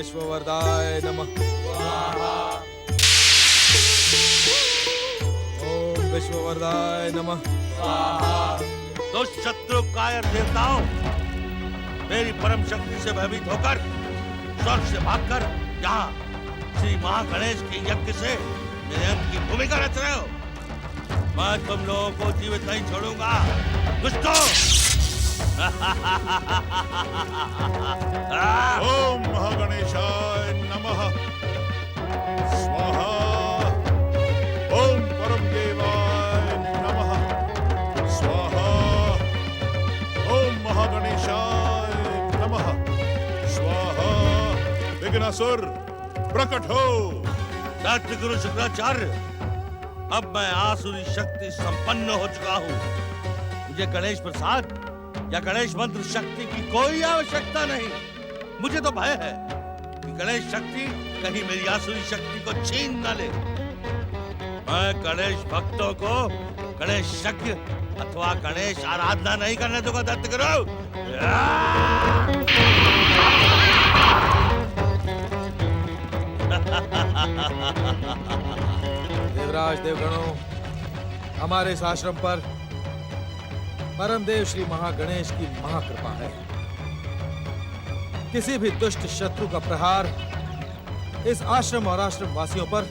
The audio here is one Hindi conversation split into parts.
विश्ववरदाय नमः। ओम विश्ववरदाय नमः। दुष्ट शत्रु कायर देवताओं, मेरी परम शक्ति से भयभीत होकर स्वर्ग से भागकर यहाँ श्री महागणेश के यज्ञ से मेरे अंत की भूमिका रच रहे हो। मैं तुम लोगों को जीवित नहीं छोड़ूंगा दुष्टों। ओम महागणेशाय नमः। स्वाहा। ओम परम देवाय नमः। स्वाहा। ओम महागणेशाय नमः। स्वाहा। विघ्नासुर प्रकट हो। सत्य गुरु शुक्राचार्य, अब मैं आसुरी शक्ति संपन्न हो चुका हूँ। मुझे गणेश प्रसाद या गणेश मंत्र शक्ति की कोई आवश्यकता नहीं। मुझे तो भय है कि गणेश शक्ति कहीं मेरी आसुरी शक्ति को छीन न ले। मैं गणेश भक्तों को गणेश यज्ञ अथवा गणेश आराधना नहीं करने दूंगा। दत्त करो। देवराज देवगणों, हमारे इस आश्रम पर परमदेव श्री महागणेश की महाकृपा है। किसी भी दुष्ट शत्रु का प्रहार इस आश्रम और आश्रम वासियों पर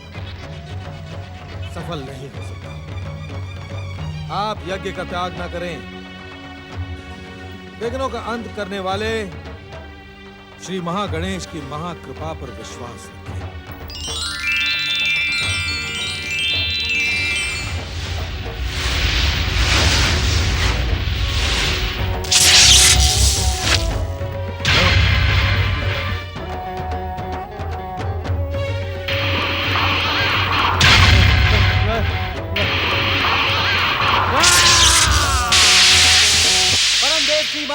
सफल नहीं हो सकता। आप यज्ञ का त्याग न करें। विघ्नों का अंत करने वाले श्री महागणेश की महाकृपा पर विश्वास रखें।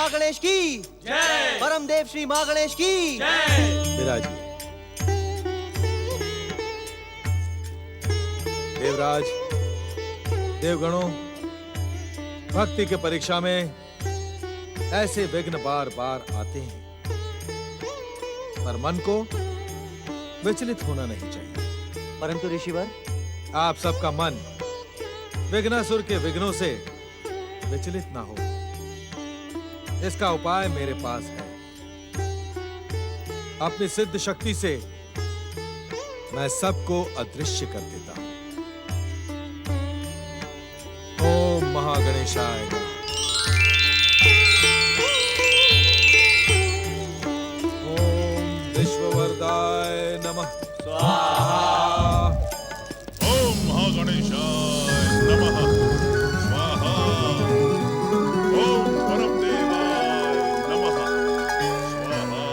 गणेश की जय। परमदेव श्री महागणेश की जय। विराजिए। देवराज देवगणों, भक्ति के परीक्षा में ऐसे विघ्न बार बार आते हैं, पर मन को विचलित होना नहीं चाहिए। परंतु ऋषिवर, आप सबका मन विघ्नासुर के विघ्नों से विचलित ना हो, इसका उपाय मेरे पास है। अपनी सिद्ध शक्ति से मैं सबको अदृश्य कर देता हूं। ओम महागणेशाय नमः। ओम विश्ववरदाय नमः। स्वाहा। ओम महागणेशाय नमः। स्वाहा। ओम परम देवाय नमः। स्वाहा।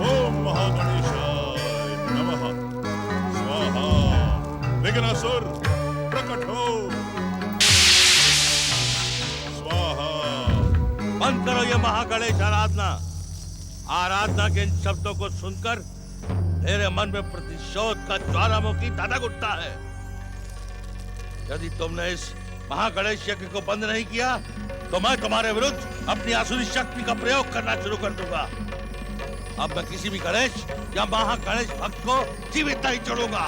ओम महागणेशाय नमः। स्वाहा। विघ्नासुर प्रकट हो। स्वाहा। बंद करो ये महागणेश आराधना। आराधना के इन शब्दों को सुनकर मेरे मन में प्रतिशोध का ज्वालामुखी धधक उठता है। यदि तुमने इस महागणेश यज्ञ को बंद नहीं किया तो मैं तुम्हारे विरुद्ध अपनी आसुरी शक्ति का प्रयोग करना शुरू कर दूंगा। अब मैं किसी भी गणेश या महागणेश भक्त को जीवित नहीं छोड़ूंगा।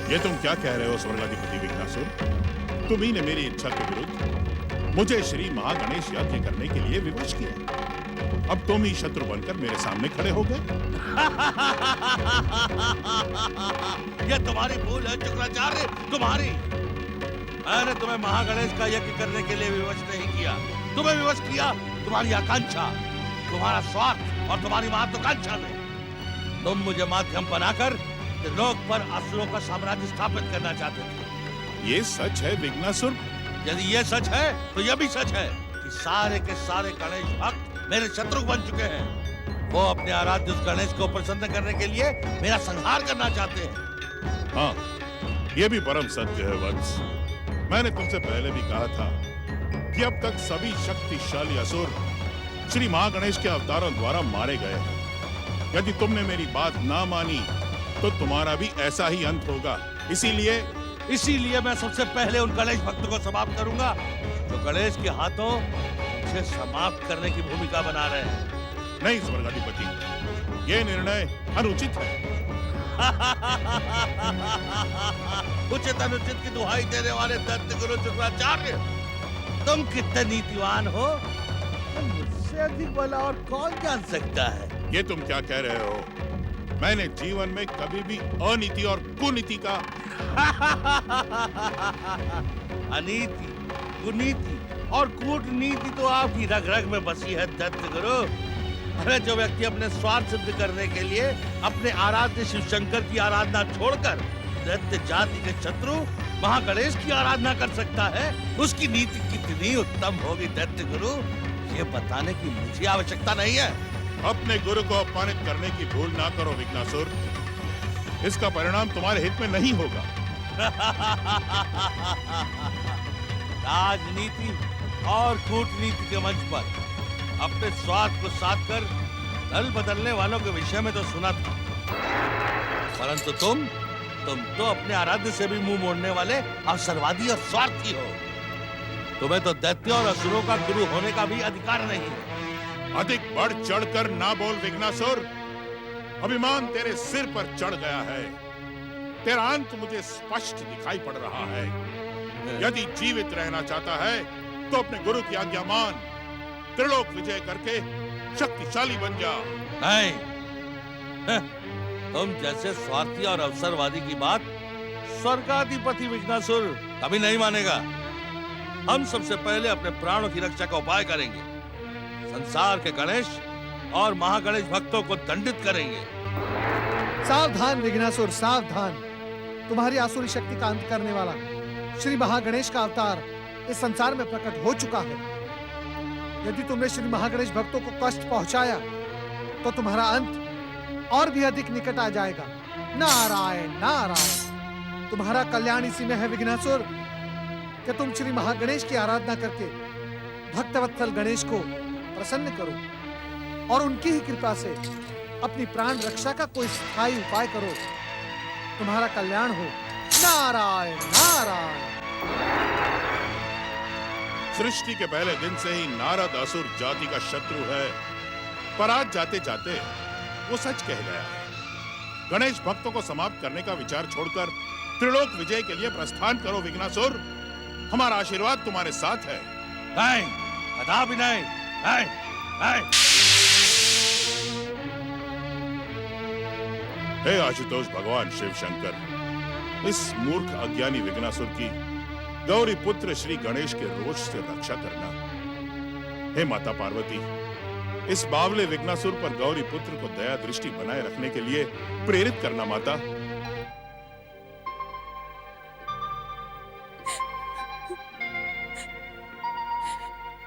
ये तुम क्या कह रहे हो स्वर्गाधिपति विघ्नासुर? तुम्ही ने मेरी इच्छा के विरुद्ध मुझे श्री महागणेश यज्ञ करने के लिए विवश किया। अब तुम ही शत्रु बनकर मेरे सामने खड़े हो गए। ये तुम्हारी भूल है शुक्राचार्य, तुम्हारी। मैंने तुम्हें महागणेश का यज्ञ करने के लिए विवश नहीं किया। तुम्हें विवश किया तुम्हारी आकांक्षा, तुम्हारा स्वार्थ और तुम्हारी महत्वाकांक्षा ने। तुम मुझे माध्यम बनाकर लोक पर असुरों का साम्राज्य स्थापित करना चाहते थे। ये सच है विघ्नासुर? यदि ये सच है तो यह भी सच है कि सारे के सारे गणेश भक्त मेरे शत्रु बन चुके हैं। वो अपने आराध्य उस गणेश को प्रसन्न करने के लिए मेरा संहार करना चाहते हैं। हाँ, ये भी परम सत्य है वत्स। मैंने तुमसे पहले भी कहा था कि अब तक सभी शक्तिशाली असुर श्री महागणेश के अवतारों द्वारा मारे गए हैं। यदि तुमने मेरी बात ना मानी तो तुम्हारा भी ऐसा ही अंत होगा। इसीलिए मैं सबसे पहले उन गणेश भक्तों को समाप्त करूंगा जो गणेश के हाथों मुझे समाप्त करने की भूमिका बना रहे हैं। नहीं स्वर्गाधिपति, ये निर्णय अनुचित है। उचित अनुचित की दुहाई देने वाले दैत्य गुरु शुक्राचार्य, तुम कितने नीतिवान हो, मुझसे अधिक भला और कौन जान सकता है। ये तुम क्या कह रहे हो? मैंने जीवन में कभी भी अनीति और कुनीति का अनीति, कुनीति और कूटनीति तो आपकी रग रग में बसी है दैत्य गुरु। अरे जो व्यक्ति अपने स्वार्थ सिद्ध करने के लिए अपने आराध्य शिव शंकर की आराधना छोड़कर दैत्य जाति के शत्रु महागणेश की आराधना कर सकता है, उसकी नीति कितनी उत्तम होगी दैत्य गुरु, ये बताने की मुझे आवश्यकता नहीं है। अपने गुरु को अपमानित करने की भूल ना करो विघ्नासुर, इसका परिणाम तुम्हारे हित में नहीं होगा। राजनीति और कूटनीति के मंच पर अपने स्वार्थ को साध कर दल बदलने वालों के विषय में तो सुना था, परंतु तुम तो अपने आराध्य से भी मुंह मोड़ने वाले अवसरवादी और स्वार्थी हो। तुम्हें तो दैत्य और असुरों का गुरु होने का भी अधिकार नहीं है। अधिक बढ़ चढ़कर ना बोल विघ्नासुर, अभिमान तेरे सिर पर चढ़ गया है। तेरा अंत मुझे स्पष्ट दिखाई पड़ रहा है। यदि जीवित रहना चाहता है तो अपने गुरु की आज्ञा मान, त्रिलोक विजय करके शक्तिशाली बन जा। नहीं, तुम जैसे स्वार्थी और अवसरवादी की बात स्वर्गाधिपति विघ्नासुर कभी नहीं मानेगा। हम सबसे पहले अपने प्राणों की रक्षा का उपाय करेंगे, संसार के गणेश और महागणेश भक्तों को दंडित करेंगे। सावधान विघ्नासुर, सावधान। तुम्हारी आसुरी शक्ति का अंत करने वाला श्री महागणेश का अवतार इस संसार में प्रकट हो चुका है। यदि तुमने श्री महागणेश भक्तों को कष्ट पहुंचाया तो तुम्हारा अंत और भी अधिक निकट आ जाएगा। नारायण नारायण। तुम्हारा कल्याण इसी में है विघ्नासुर कि तुम श्री महागणेश की आराधना करके भक्तवत्सल गणेश को प्रसन्न करो और उनकी ही कृपा से अपनी प्राण रक्षा का कोई स्थायी उपाय करो। तुम्हारा कल्याण हो। नारायण नारायण। सृष्टि के पहले दिन से ही नारद असुर जाति का शत्रु है, पर आज जाते जाते वो सच कह गया है। गणेश भक्तों को समाप्त करने का विचार छोड़कर त्रिलोक विजय के लिए प्रस्थान करो विघ्नासुर। हमारा आशीर्वाद तुम्हारे साथ है। नहीं, कदापि नहीं, नहीं, नहीं। हे आशुतोष भगवान शिव शंकर, इस मूर्ख अज्ञानी विघ्नासुर की गौरी पुत्र श्री गणेश के रोष से रक्षा करना। हे माता पार्वती, इस बावले विघ्नासुर पर गौरी पुत्र को दया दृष्टि बनाए रखने के लिए प्रेरित करना माता।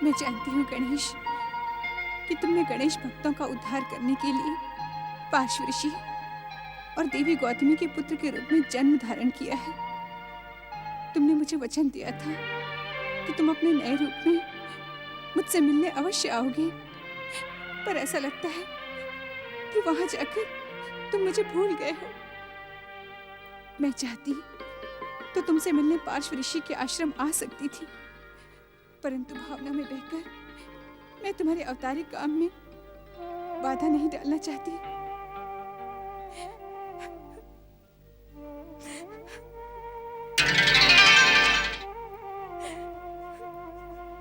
मैं जानती हूँ गणेश कि तुमने गणेश भक्तों का उद्धार करने के लिए पार्श्व ऋषि और देवी गौतमी के पुत्र के रूप में जन्म धारण किया है। तुमने मुझे वचन दिया था कि तुम अपने नए रूप में मुझसे मिलने अवश्य आओगे, पर ऐसा लगता है कि वहां जाकर तुम मुझे भूल गए हो। मैं चाहती तो तुमसे मिलने पार्श्व ऋषि के आश्रम आ सकती थी, परंतु भावना में बहकर मैं तुम्हारे अवतारी काम में बाधा नहीं डालना चाहती।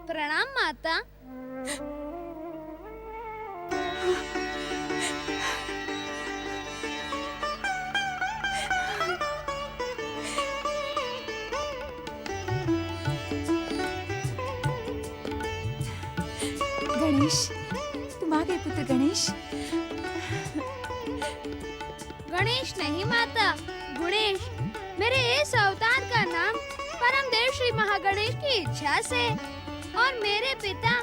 प्रणाम माता। गणेश, तुम आ गए पुत्र गणेश। गणेश नहीं माता, गुणेश। मेरे इस अवतार का नाम परम देव श्री महागणेश की इच्छा से और मेरे पिता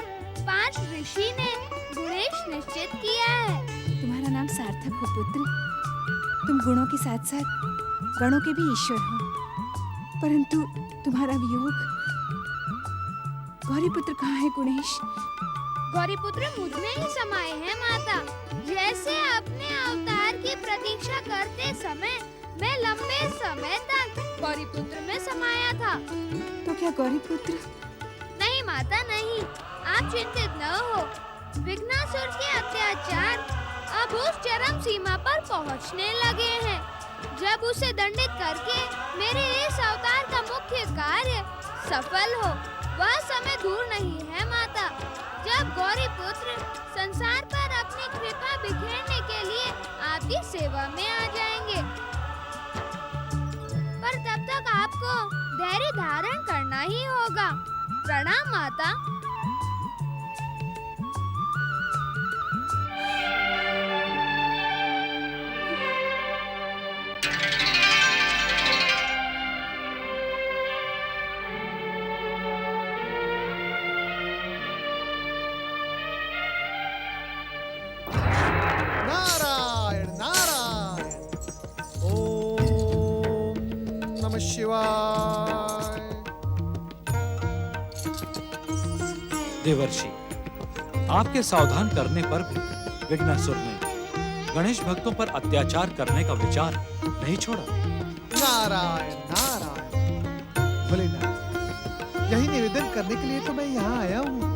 5 ऋषि ने गुणेश निश्चित किया है। तुम्हारा नाम सार्थक हो पुत्र। तुम गुणों के साथ साथ गणों के भी ईश्वर हो, परंतु तुम्हारा वियोग। गौरी पुत्र कहाँ है गुणेश? गौरी पुत्र मुझ में ही समाये हैं माता। जैसे अपने अवतार की प्रतीक्षा करते समय मैं लंबे समय तक गौरी पुत्र में समाया था। तो क्या गौरी पुत्र? नहीं माता नहीं, आप चिंतित न हो। विघ्नासुर के अत्याचार अब उस चरम सीमा पर पहुंचने लगे हैं। जब उसे दंडित करके मेरे इस अवतार का मुख्य कार्य सफल हो, वह समय दूर नहीं है माता, जब गौरी पुत्र संसार पर अपनी कृपा बिखेरने के लिए आपकी सेवा में आ जाएंगे। पर तब तक आपको धैर्य धारण करना ही होगा। प्रणाम माता। नारायण नारायण। ओम नमः शिवाय। देवर्षि, आपके सावधान करने पर भी विघ्नासुर ने गणेश भक्तों पर अत्याचार करने का विचार नहीं छोड़ा। नारायण नारायण। भोलेनाथ, यही निवेदन करने के लिए तो मैं यहाँ आया हूँ।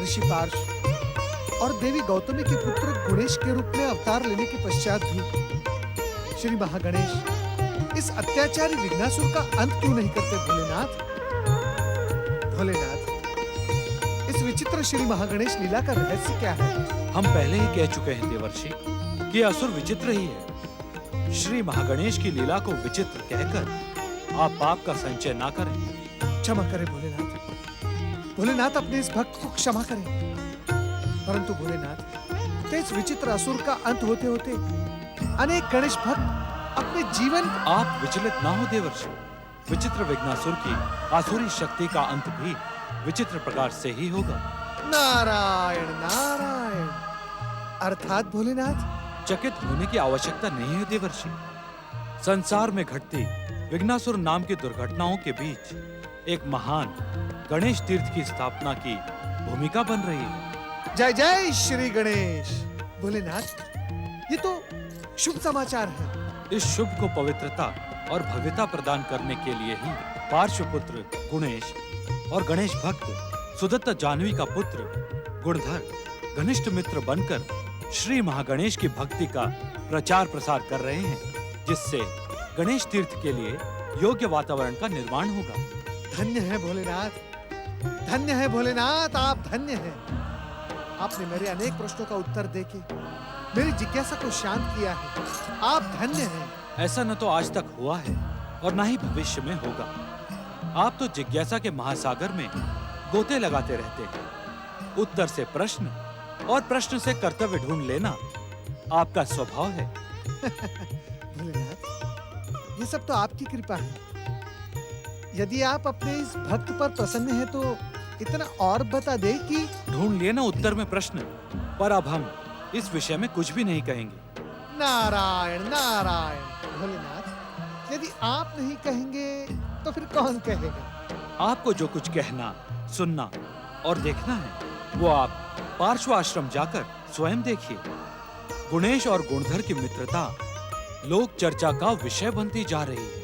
ऋषि पार्श और देवी गौतमी के पुत्र गणेश के रूप में अवतार लेने के पश्चात भी श्री महागणेश इस अत्याचारी विघ्नासुर का अंत क्यों नहीं करते? भोलेनाथ, भोलेनाथ, इस विचित्र श्री महागणेश लीला का रहस्य क्या है? हम पहले ही कह चुके हैं देवर्षि कि असुर विचित्र ही है। श्री महागणेश की लीला को विचित्र कहकर आप पाप का संचय ना करें। क्षमा करें भोलेनाथ। भोलेनाथ, अपने इस भक्त को क्षमा करें। परंतु भोलेनाथ, तो इस विचित्र असुर का अंत होते होते अनेक गणेश भक्त अपने जीवन। आप विचलित ना हो देवर्षि। विचित्र विघ्नासुर की आसुरी शक्ति का अंत भी विचित्र प्रकार से ही होगा। नारायण नारायण। अर्थात भोलेनाथ, चकित होने की आवश्यकता नहीं है देवर्षि। संसार में घटती विघ्नासुर नाम की दुर्घटनाओं के बीच एक महान गणेश तीर्थ की स्थापना की भूमिका बन रही है। जय जय श्री गणेश। भोलेनाथ, ये तो शुभ समाचार है। इस शुभ को पवित्रता और भव्यता प्रदान करने के लिए ही पार्श्वपुत्र गणेश और गणेश भक्त सुदत्त जाह्नवी का पुत्र गुणधर घनिष्ठ मित्र बनकर श्री महागणेश की भक्ति का प्रचार प्रसार कर रहे हैं, जिससे गणेश तीर्थ के लिए योग्य वातावरण का निर्माण होगा। धन्य है भोलेनाथ, धन्य है भोलेनाथ, आप धन्य हैं। आपने मेरे अनेक प्रश्नों का उत्तर देके मेरी जिज्ञासा को शांत किया है। आप धन्य हैं। ऐसा न तो आज तक हुआ है और न ही भविष्य में होगा। आप तो जिज्ञासा के महासागर में गोते लगाते रहते हैं। उत्तर से प्रश्न और प्रश्न से कर्तव्य ढूंढ लेना आपका स्वभाव है। भोलेनाथ, ये सब तो आपकी कृपा है। यदि आप अपने इस भक्त पर प्रसन्न हैं तो इतना और बता दे कि। ढूंढ लिए ना उत्तर में प्रश्न, पर अब हम इस विषय में कुछ भी नहीं कहेंगे। नारायण नारायण। भोलेनाथ, यदि आप नहीं कहेंगे तो फिर कौन कहेगा? आपको जो कुछ कहना, सुनना और देखना है वो आप पार्श्व आश्रम जाकर स्वयं देखिए। गणेश और गुणधर की मित्रता लोक चर्चा का विषय बनती जा रही है।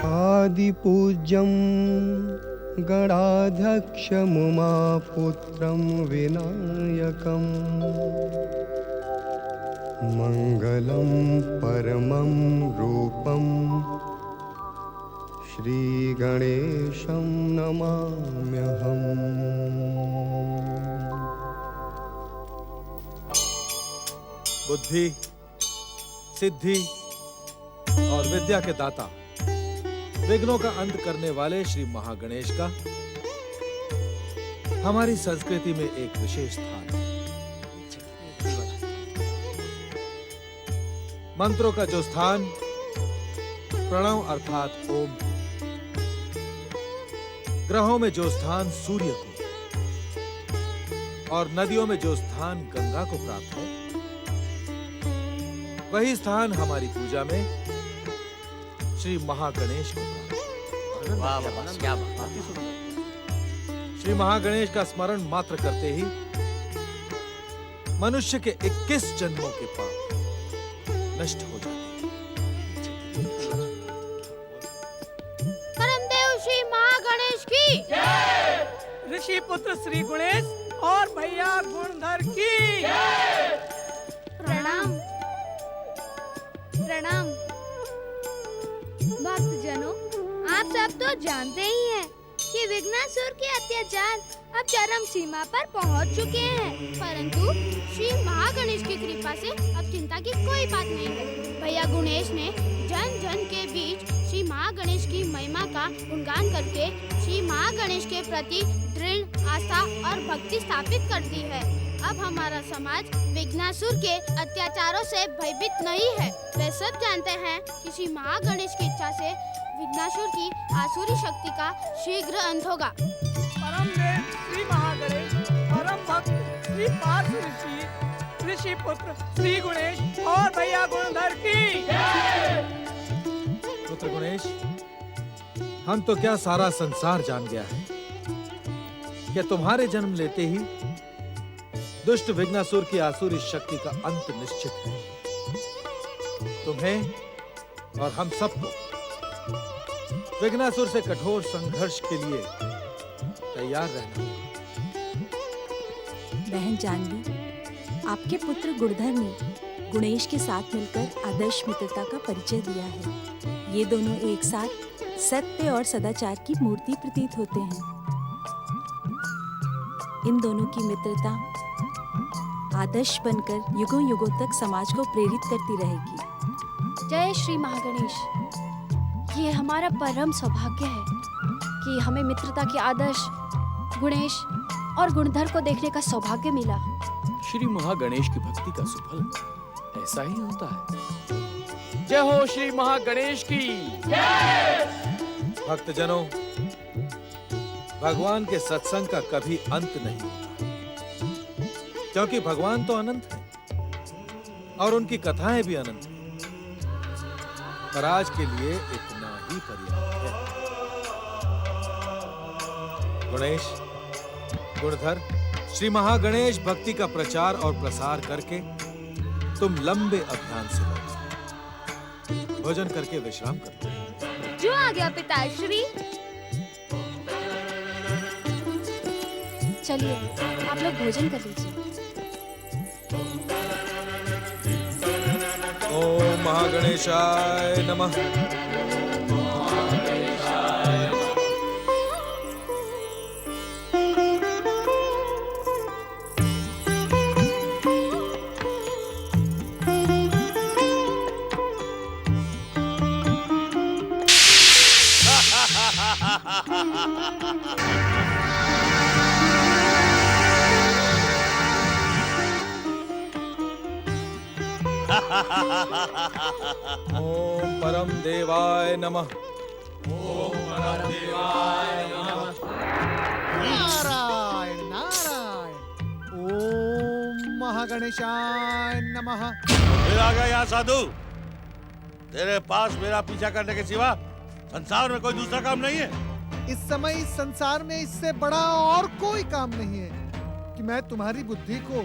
आदिपूज्यं गणाध्यक्षमुमापुत्रं विनायकं मङ्गलं परमं रूपं श्रीगणेशं नमाम्यहम्। बुद्धि, सिद्धि और विद्या के दाता, विघ्नों का अंत करने वाले श्री महागणेश का हमारी संस्कृति में एक विशेष स्थान है। मंत्रों का जो स्थान प्रणव अर्थात ओम, ग्रहों में जो स्थान सूर्य को और नदियों में जो स्थान गंगा को प्राप्त है, वही स्थान हमारी पूजा में श्री महागणेश को प्राप्त है। श्री महागणेश का स्मरण मात्र करते ही मनुष्य के 21 जन्मों के पाप नष्ट हो जाते हैं। गणेश की। ऋषि पुत्र श्री गणेश और भैया गुणधर की। प्रणाम। प्रणाम भक्तजनों, आप सब तो जानते ही हैं कि विघ्नासुर के अत्याचार अब चरम सीमा पर पहुंच चुके हैं, परंतु श्री महागणेश की कृपा से अब चिंता की कोई बात नहीं है। भैया गणेश ने जन जन के बीच श्री महागणेश की महिमा का गुणगान करके श्री महागणेश के प्रति दृढ़ आस्था और भक्ति स्थापित कर दी है। अब हमारा समाज विघ्नासुर के अत्याचारों से भयभीत नहीं है। वे सब जानते हैं कि श्री महागणेश की इच्छा से विघ्नासुर की आसुरी शक्ति का शीघ्र अंत होगा। परम देव श्री महागणेश, परम भक्त श्री पार्थ ऋषि, ऋषि पुत्र श्री गणेश और भैया गुणधर की। पुत्र गणेश, हम तो क्या सारा संसार जान गया है कि तुम्हारे जन्म लेते ही दुष्ट विघ्नासुर की आसुरी शक्ति का अंत निश्चित है। तुम्हें और हम सबको विघ्नासुर से कठोर संघर्ष के लिए तैयार रहना होगा। बहन जानवी, आपके पुत्र गुणधर ने गणेश के साथ मिलकर आदर्श मित्रता का परिचय दिया है। ये दोनों एक साथ सत्य और सदाचार की मूर्ति प्रतीत होते हैं। इन दोनों की मित्रता आदर्श बनकर युगों युगों तक समाज को प्रेरित करती रहेगी। जय श्री महागणेश। ये हमारा परम सौभाग्य है कि हमें मित्रता के आदर्श गणेश और गुणधर को देखने का सौभाग्य मिला। श्री महागणेश की भक्ति का सुफल ऐसा ही होता है। जय हो श्री महागणेश की। भक्तजनों, भगवान के सत्संग का कभी अंत नहीं होता, क्योंकि भगवान तो अनंत है और उनकी कथाएं भी अनंत हैं। पर आज के लिए इतना ही पर्याप्त है। गणेश, गुणधर, श्री महागणेश भक्ति का प्रचार और प्रसार करके तुम लंबे अभियान से लौटे। भोजन करके विश्राम करते हैं। जो आ गया पिताश्री। चलिए आप लोग भोजन कर लीजिए। ओम महागणेशाय नमः। ओम परम देवाय नमः। ओम परम देवाय नमः। नारायण नारायण। ओम महागणेशाय नमः। फिर आ गया यहाँ साधु। तेरे पास मेरा पीछा करने के सिवा संसार में कोई दूसरा काम नहीं है। इस समय इस संसार में इससे बड़ा और कोई काम नहीं है कि मैं तुम्हारी बुद्धि को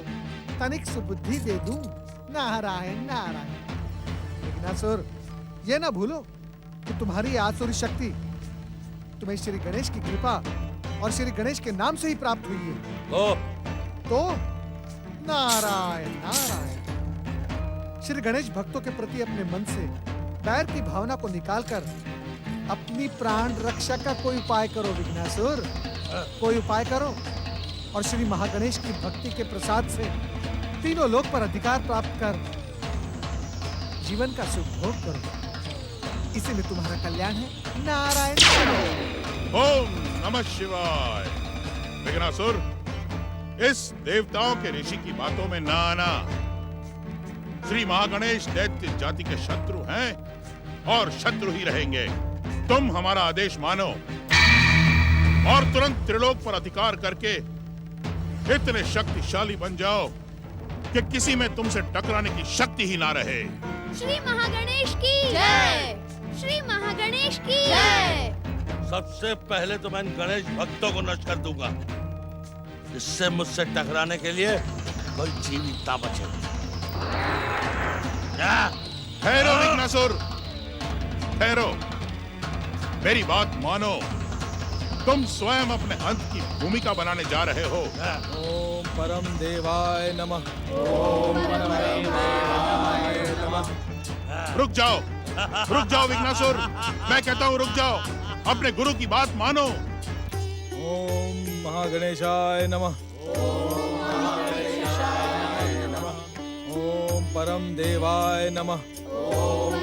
तनिक सुबुद्धि दे दूं। नारायण नारायण। विघ्नासुर, ये ना भूलो कि तुम्हारी आसुरी शक्ति तुम्हें श्री गणेश की कृपा और श्री गणेश के नाम से ही प्राप्त हुई है। तो नारायण नारायण। श्री गणेश भक्तों के प्रति अपने मन से बैर की भावना को निकालकर अपनी प्राण रक्षा का कोई उपाय करो विघ्नासुर। कोई उपाय करो और श्री महागणेश की भक्ति के प्रसाद से तीनों लोक पर अधिकार प्राप्त कर जीवन का सुख भोग करो। इसी में तुम्हारा कल्याण है। नारायण। ओम नमः शिवाय। विघ्नासुर, इस देवताओं के ऋषि की बातों में ना आना। श्री महागणेश दैत्य जाति के शत्रु हैं और शत्रु ही रहेंगे। तुम हमारा आदेश मानो और तुरंत त्रिलोक पर अधिकार करके इतने शक्तिशाली बन जाओ कि किसी में तुमसे टकराने की शक्ति ही ना रहे। श्री महागणेश की जय। श्री महागणेश की जय। सबसे पहले तो मैं इन गणेश भक्तों को नष्ट कर दूंगा, जिससे मुझसे टकराने के लिए कोई जीवित ना बचे। ठहरो विघ्नासुर, ठहरो। मेरी बात मानो तुम स्वयं अपने अंत की भूमिका बनाने जा रहे हो। ओम परम देवाय नमः। ओम परम देवाय नमः। रुक जाओ विघ्नासुर, मैं कहता हूँ रुक जाओ, अपने गुरु की बात मानो। ओम महागणेशाय नमः। ओम परम देवाय नमः। ओम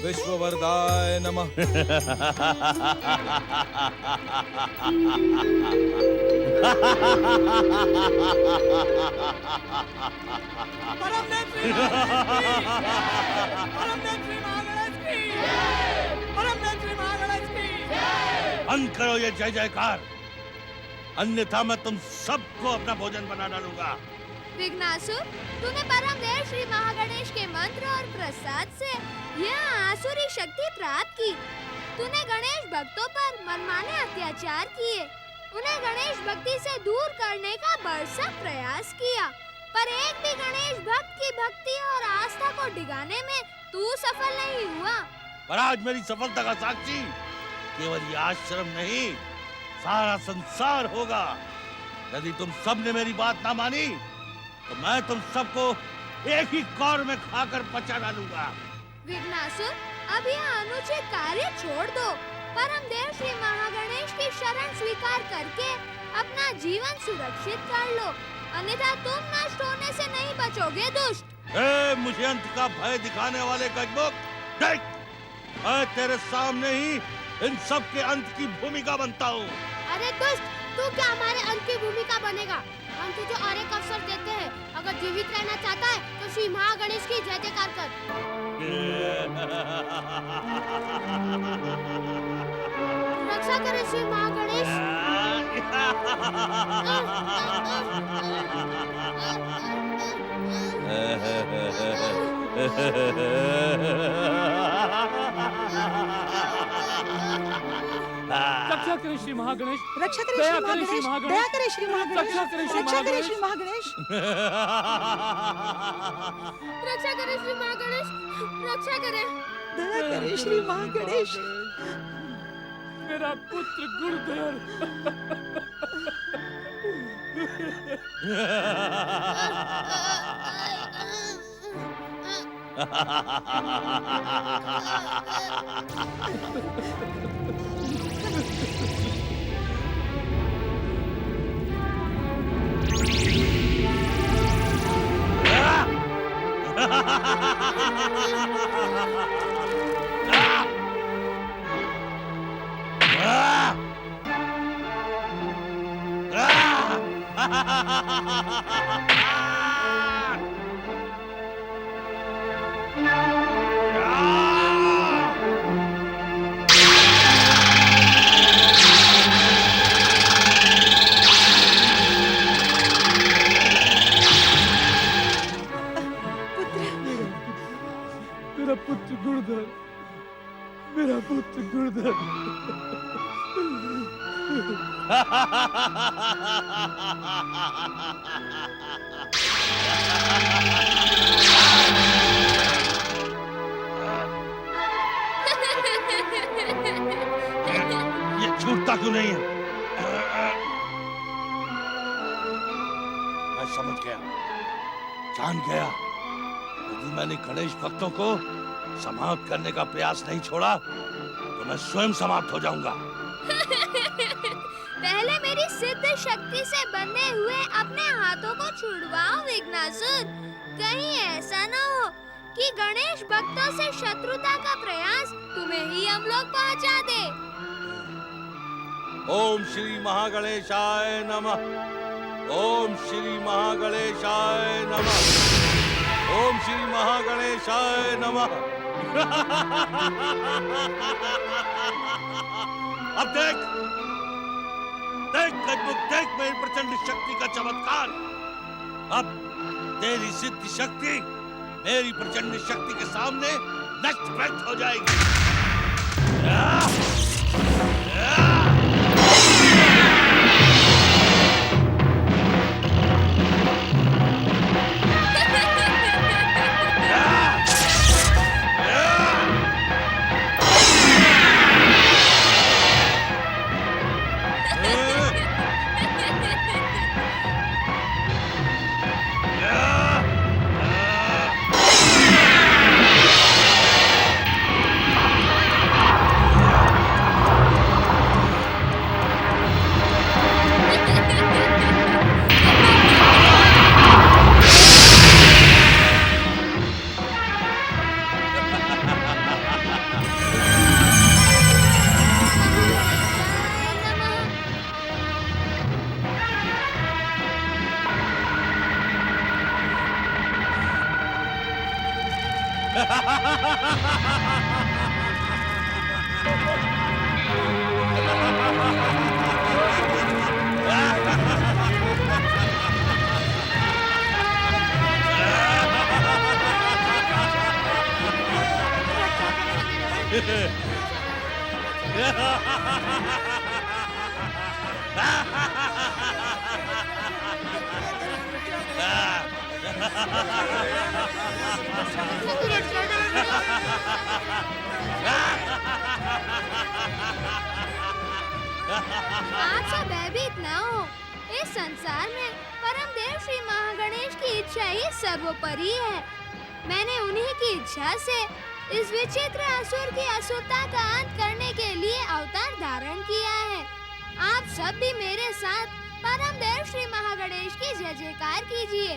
विश्ववरदाय नमः। परमदेव श्री महागणेश की, परमदेव श्री महागणेश की। बंद करो ये जय जयकार, अन्यथा मैं तुम सबको अपना भोजन बना डालूंगा। विघ्नासुर, तूने परमदेव श्री महागणेश के मंत्र और प्रसाद से यह आसुरी शक्ति प्राप्त की। तूने गणेश भक्तों पर मनमाने अत्याचार किए, उन्हें गणेश भक्ति से दूर करने का भरसक प्रयास किया, पर एक भी गणेश भक्त की भक्ति और आस्था को डिगाने में तू सफल नहीं हुआ। पर आज मेरी सफलता का साक्षी केवल ये आश्रम नहीं, सारा संसार होगा। यदि तुम सब ने मेरी बात ना मानी तो मैं तुम सबको एक ही कौर में खाकर पचा डालूंगा। विघ्नासुर, अब यह अनुचित कार्य छोड़ दो। परमदेव श्री महागणेश की शरण स्वीकार करके अपना जीवन सुरक्षित कर लो, अन्यथा तुम नष्ट होने से नहीं बचोगे दुष्ट। मुझे अंत का भय दिखाने वाले गजमुख, देख, मैं तेरे सामने ही इन सब के अंत की भूमिका बनता हूँ। अरे दुष्ट, तू क्या हमारे अंत की भूमिका बनेगा? हम तुझे और एक अवसर देते हैं, अगर जीवित रहना चाहता है तो श्री महागणेश की जय जयकार कर। रक्षा करे श्री महागणेश। रक्षा करे श्री महागणेश, रक्षा करे श्री महागणेश, दया करे श्री महागणेश, रक्षा करे श्री रक्षा करे श्री महागणेश। रक्षा करे श्री महागणेश, रक्षा करे। दया करे श्री महागणेश। मेरा पुत्र गुणधर। मेरा पुत्र गुणधर, मेरा पुत्र गुणधर। ये छूटता क्यों नहीं है? मैं समझ गया, जान गया। यदि मैंने गणेश भक्तों को समाप्त करने का प्रयास नहीं छोड़ा तो मैं स्वयं समाप्त हो जाऊंगा। पहले मेरी सिद्ध शक्ति से बंधे हुए अपने हाथों को छुड़वाओ विघ्नासुर। कहीं ऐसा न हो कि गणेश भक्तों से शत्रुता का प्रयास तुम्हें ही हम लोग पहुंचा दे। ओम श्री महागणेशाय नमः। ओम श्री महागणेशाय नमः। ओम श्री महागणेशाय नमः। अब देख गजमुख, देख मेरी प्रचंड शक्ति का चमत्कार। अब तेरी सिद्ध शक्ति मेरी प्रचंड शक्ति के सामने नष्ट भ्रष्ट हो जाएगी। आप सब भयभीत न हो। इस संसार में परम देव श्री महागणेश की इच्छा ही सर्वोपरि है। मैंने उन्हीं की इच्छा से इस विचित्र असुर की असुरता का अंत करने के लिए अवतार धारण किया है। आप सब भी मेरे साथ परम देव श्री महागणेश की जय जयकार कीजिए।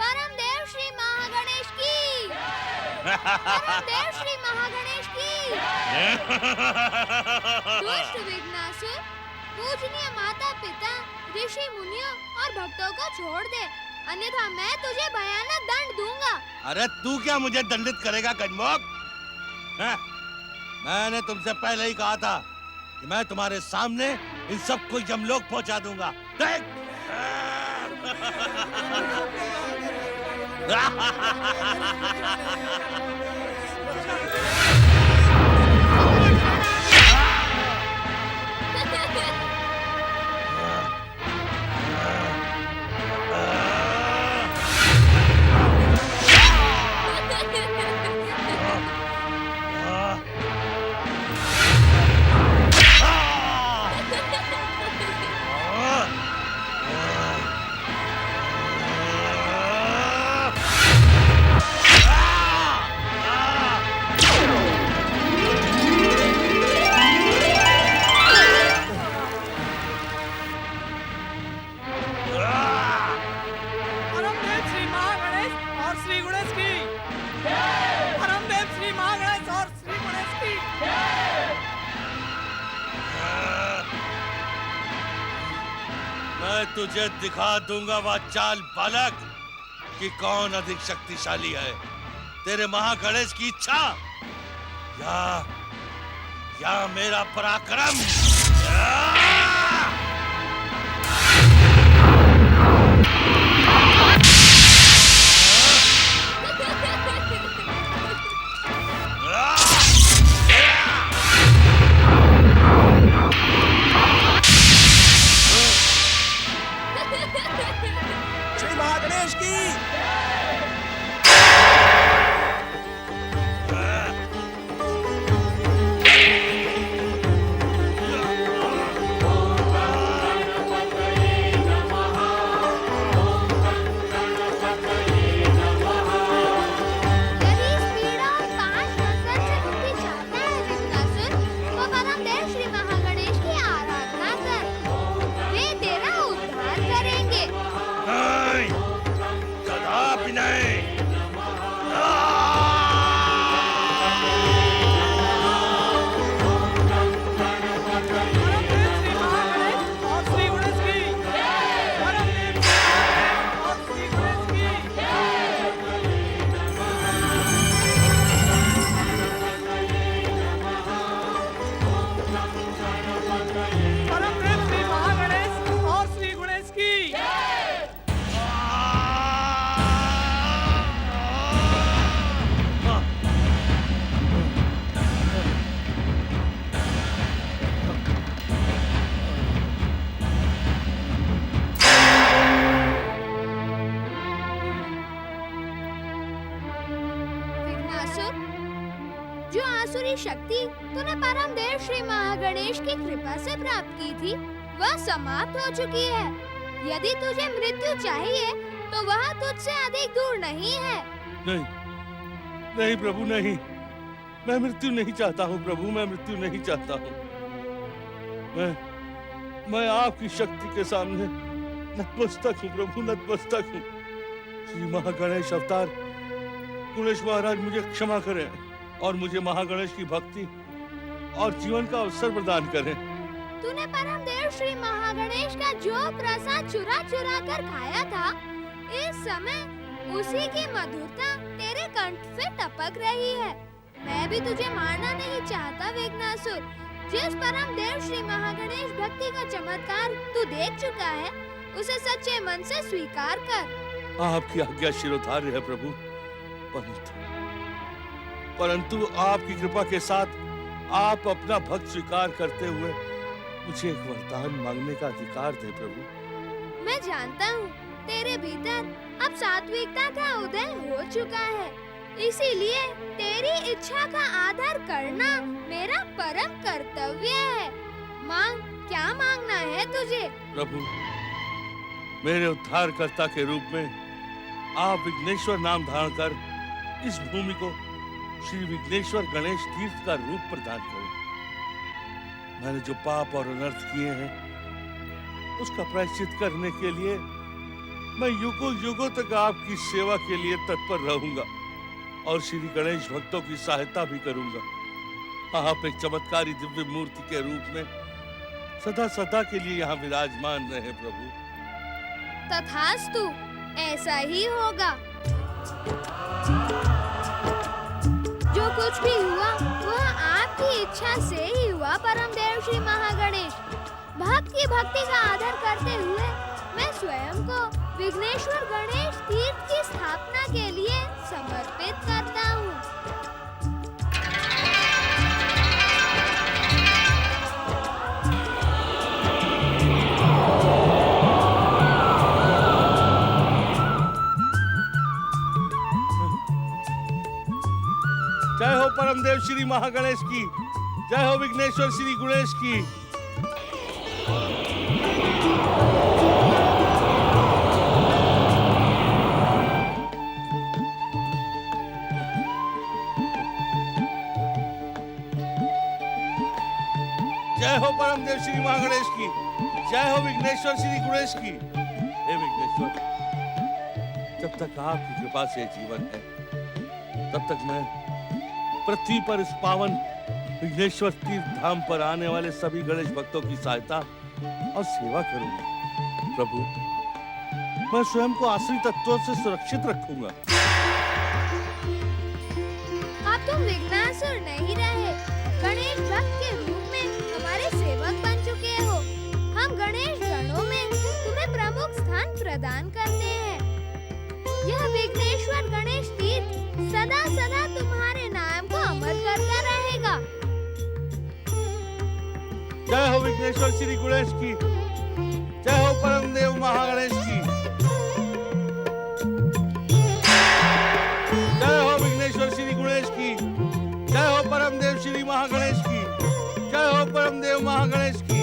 परम देव श्री महागणेश की, परम देव श्री महागणेश की। दुष्ट विघ्नासुर, पूजनीय माता पिता, ऋषि मुनियों और भक्तों को छोड़ दे, अन्यथा मैं तुझे भयानक दंड दूंगा। अरे तू क्या मुझे दंडित करेगा गजमोक? मैंने तुमसे पहले ही कहा था कि मैं तुम्हारे सामने इन सबको यमलोक पहुंचा दूंगा। देख! तुझे दिखा दूंगा वह चाल बालक कि कौन अधिक शक्तिशाली है, तेरे महागणेश की इच्छा या मेरा पराक्रम। जो आसुरी शक्ति तूने परम देव श्री महागणेश की कृपा से प्राप्त की थी वह समाप्त हो चुकी है। यदि तुझे मृत्यु चाहिए तो वह तुझसे अधिक दूर नहीं है। नहीं, नहीं प्रभु नहीं, मैं मृत्यु नहीं चाहता हूँ प्रभु, मैं मृत्यु नहीं चाहता हूँ। मैं आपकी शक्ति के सामने नतमस्तक हूँ प्रभु, नतमस्तक हूँ। श्री महागणेश अवतार गणेश महाराज मुझे क्षमा करें और मुझे महागणेश की भक्ति और जीवन का अवसर प्रदान करें। तूने परम देव श्री महागणेश का जो प्रसाद चुरा चुरा कर खाया था, इस समय उसी की मधुरता तेरे कंठ से टपक रही है। मैं भी तुझे मारना नहीं चाहता विघ्नासुर। जिस परम देव श्री महागणेश भक्ति का चमत्कार तू देख चुका है, उसे सच्चे मन से स्वीकार कर। आपकी आज्ञा शिरोधार्य है प्रभु, परंतु आपकी कृपा के साथ आप अपना भक्त स्वीकार करते हुए मुझे एक वरदान मांगने का अधिकार दे प्रभु। मैं जानता हूँ तेरे भीतर अब सात्विकता का उदय हो चुका है, इसीलिए तेरी इच्छा का आदर करना मेरा परम कर्तव्य है। मांग, क्या मांगना है तुझे? प्रभु, मेरे उद्धारकर्ता के रूप में आप विघ्नेश्वर नाम धारण कर इस भूमि को श्री विघ्नेश्वर गणेश तीर्थ का रूप प्रदान करें। मैंने जो पाप और अनर्थ किए हैं उसका प्रायश्चित करने के लिए मैं युगों युगों तक आपकी सेवा के लिए तत्पर रहूंगा और श्री गणेश भक्तों की सहायता भी करूंगा। आप एक चमत्कारी दिव्य मूर्ति के रूप में सदा सदा के लिए यहाँ विराजमान रहे प्रभु। तथास्तु, ऐसा ही होगा। जो कुछ भी हुआ वह आपकी इच्छा से ही हुआ परम देव श्री महागणेश। भक्त की भक्ति का आदर करते हुए मैं स्वयं को विघ्नेश्वर गणेश तीर्थ की स्थापना के लिए समर्पित करता हूँ। जय हो परम देव श्री महागणेश की, जय हो विघ्नेश्वर श्री गणेश की। जय हो परम देव श्री महागणेश की, जय हो विघ्नेश्वर श्री गणेश की। हे विघ्नेश्वर, जब तक आपकी कृपा से जीवन है तब तक मैं पृथ्वी पर इस पावन विघ्नेश्वर तीर्थ धाम पर आने वाले सभी गणेश भक्तों की सहायता और सेवा करूंगा। प्रभु, मैं स्वयं को आश्रित तत्वों से सुरक्षित रखूंगा। अब तुम विघ्नासुर नहीं रहे, गणेश भक्त के रूप में हमारे सेवक बन चुके हो। हम गणेश गणों में तुम्हें प्रमुख स्थान प्रदान करते हैं। यह विघ्नेश्वर गणेश तीर्थ सदा सदा तुम्हारे नाम को अमर करता रहेगा। जय हो विघ्नेश्वर श्री गणेश की, जय हो परम देव महागणेश की। जय हो विघ्नेश्वर श्री गणेश की, जय हो परम देव श्री महागणेश की, जय हो परम देव महागणेश की।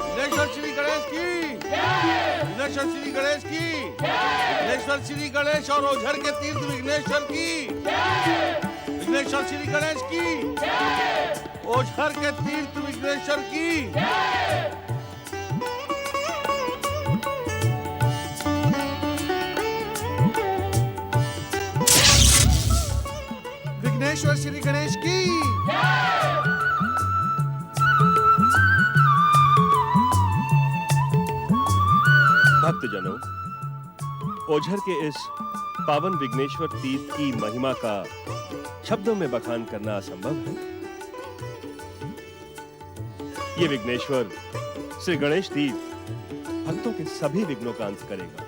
विघ्नेश्वर श्री गणेश की, विघ्नेश्वर श्री गणेश की, विघ्नेश्वर श्री गणेश और ओझर के तीर्थ विघ्नेश्वर की, विघ्नेश्वर श्री गणेश की, ओझर के तीर्थ विघ्नेश्वर की। विघ्नेश्वर श्री गणेश की। भक्तजनों, ओझर के इस पावन विघ्नेश्वर तीर्थ की महिमा का शब्दों में बखान करना असंभव है। ये विघ्नेश्वर श्री गणेश तीर्थ भक्तों के सभी विघ्नों का अंत करेगा।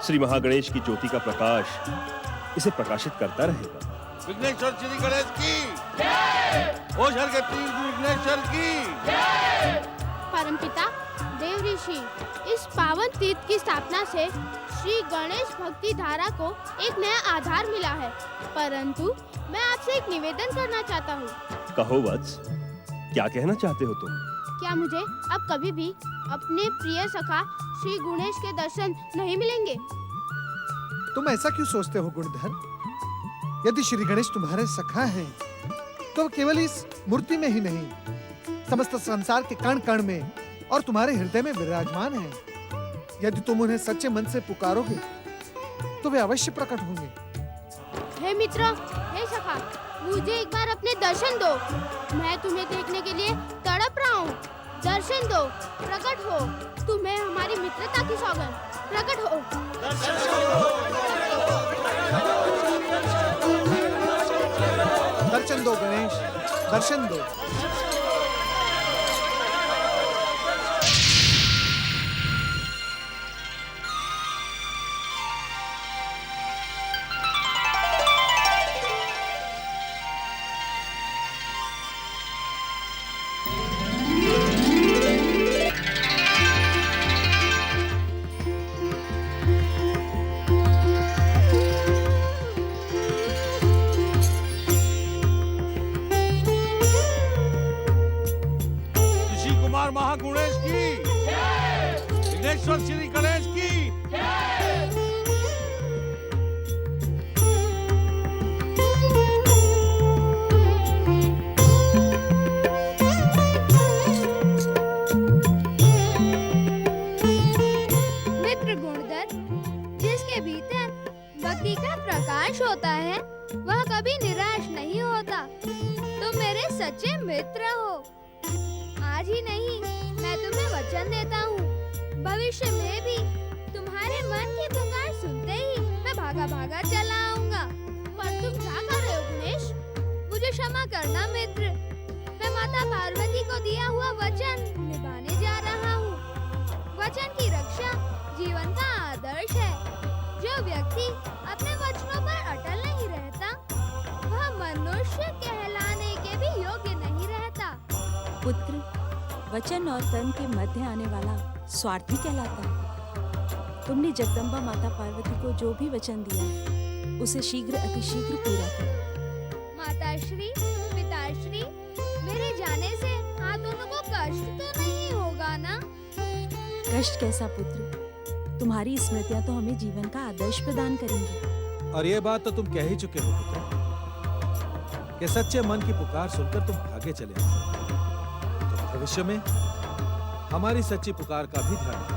श्री महागणेश की ज्योति का प्रकाश इसे प्रकाशित करता रहेगा। विघ्नेश्वर श्री गणेश की, ओझर के तीर्थ विघ्नेश्वर की। परमपिता देव ऋषि, इस पावन तीर्थ की स्थापना से श्री गणेश भक्ति धारा को एक नया आधार मिला है, परंतु मैं आपसे एक निवेदन करना चाहता हूँ। कहो वत्स, क्या कहना चाहते हो तुम? क्या मुझे अब कभी भी अपने प्रिय सखा श्री गणेश के दर्शन नहीं मिलेंगे? तुम ऐसा क्यों सोचते हो गुणधर? यदि श्री गणेश तुम्हारे सखा हैं, तो केवल इस मूर्ति में ही नहीं, समस्त संसार के कण कण में और तुम्हारे हृदय में विराजमान हैं। यदि तुम उन्हें सच्चे मन से पुकारोगे, तो वे अवश्य प्रकट होंगे। हे मित्र, हे सखा, मुझे एक बार अपने दर्शन दो। मैं तुम्हें देखने के लिए तड़प रहा हूँ। दर्शन दो, प्रकट हो। तुम्हें हमारी मित्रता की सौगंध, प्रकट हो। दर्शन दो गणेश, दर्शन दो। महागुणेश की, विघ्नेश्वर श्री गणेश की। मित्र गुणधर, जिसके भीतर भक्ति का प्रकाश होता है, वह कभी निराश नहीं होता। तुम मेरे सच्चे मित्र हो। आज ही नहीं, मैं तुम्हें वचन देता हूँ, भविष्य में भी तुम्हारे मन की पुकार सुनते ही मैं भागा भागा चला आऊंगा। पर तुम क्या कर रहे हो गणेश? मुझे क्षमा करना मित्र, मैं माता पार्वती को दिया हुआ वचन निभाने जा रहा हूँ। वचन की रक्षा जीवन का आदर्श है। जो व्यक्ति अपने वचनों पर अटल नहीं रहता, वह मनुष्य कहलाने के भी योग्य नहीं रहता। पुत्र, वचन और कर्म के मध्य आने वाला स्वार्थी कहलाता है। तुमने जगदम्बा माता पार्वती को जो भी वचन दिया है, उसे शीघ्र अतिशीघ्र पूरा करो। माताश्री, पिताश्री, मेरे जाने से आप दोनों को कष्ट तो नहीं होगा ना? कष्ट कैसा पुत्र, तुम्हारी स्मृतियां तो हमें जीवन का आदर्श प्रदान करेंगी। और ये बात तो तुम कह ही चुके हो पुत्र, कि सच्चे मन की पुकार सुनकर तुम भागे चले आओ। तो भविष्य में हमारी सच्ची पुकार का भी ध्यान रखो।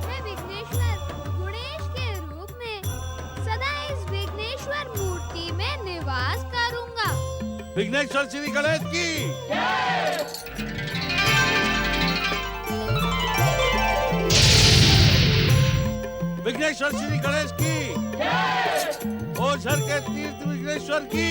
मैं विघ्नेश्वर गुणेश के रूप में सदा इस विघ्नेश्वर मूर्ति में निवास करूंगा। विघ्नेश्वर श्री गणेश की, विघ्नेश्वर श्री गणेश की, ओझर के तीर्थ विघ्नेश्वर की।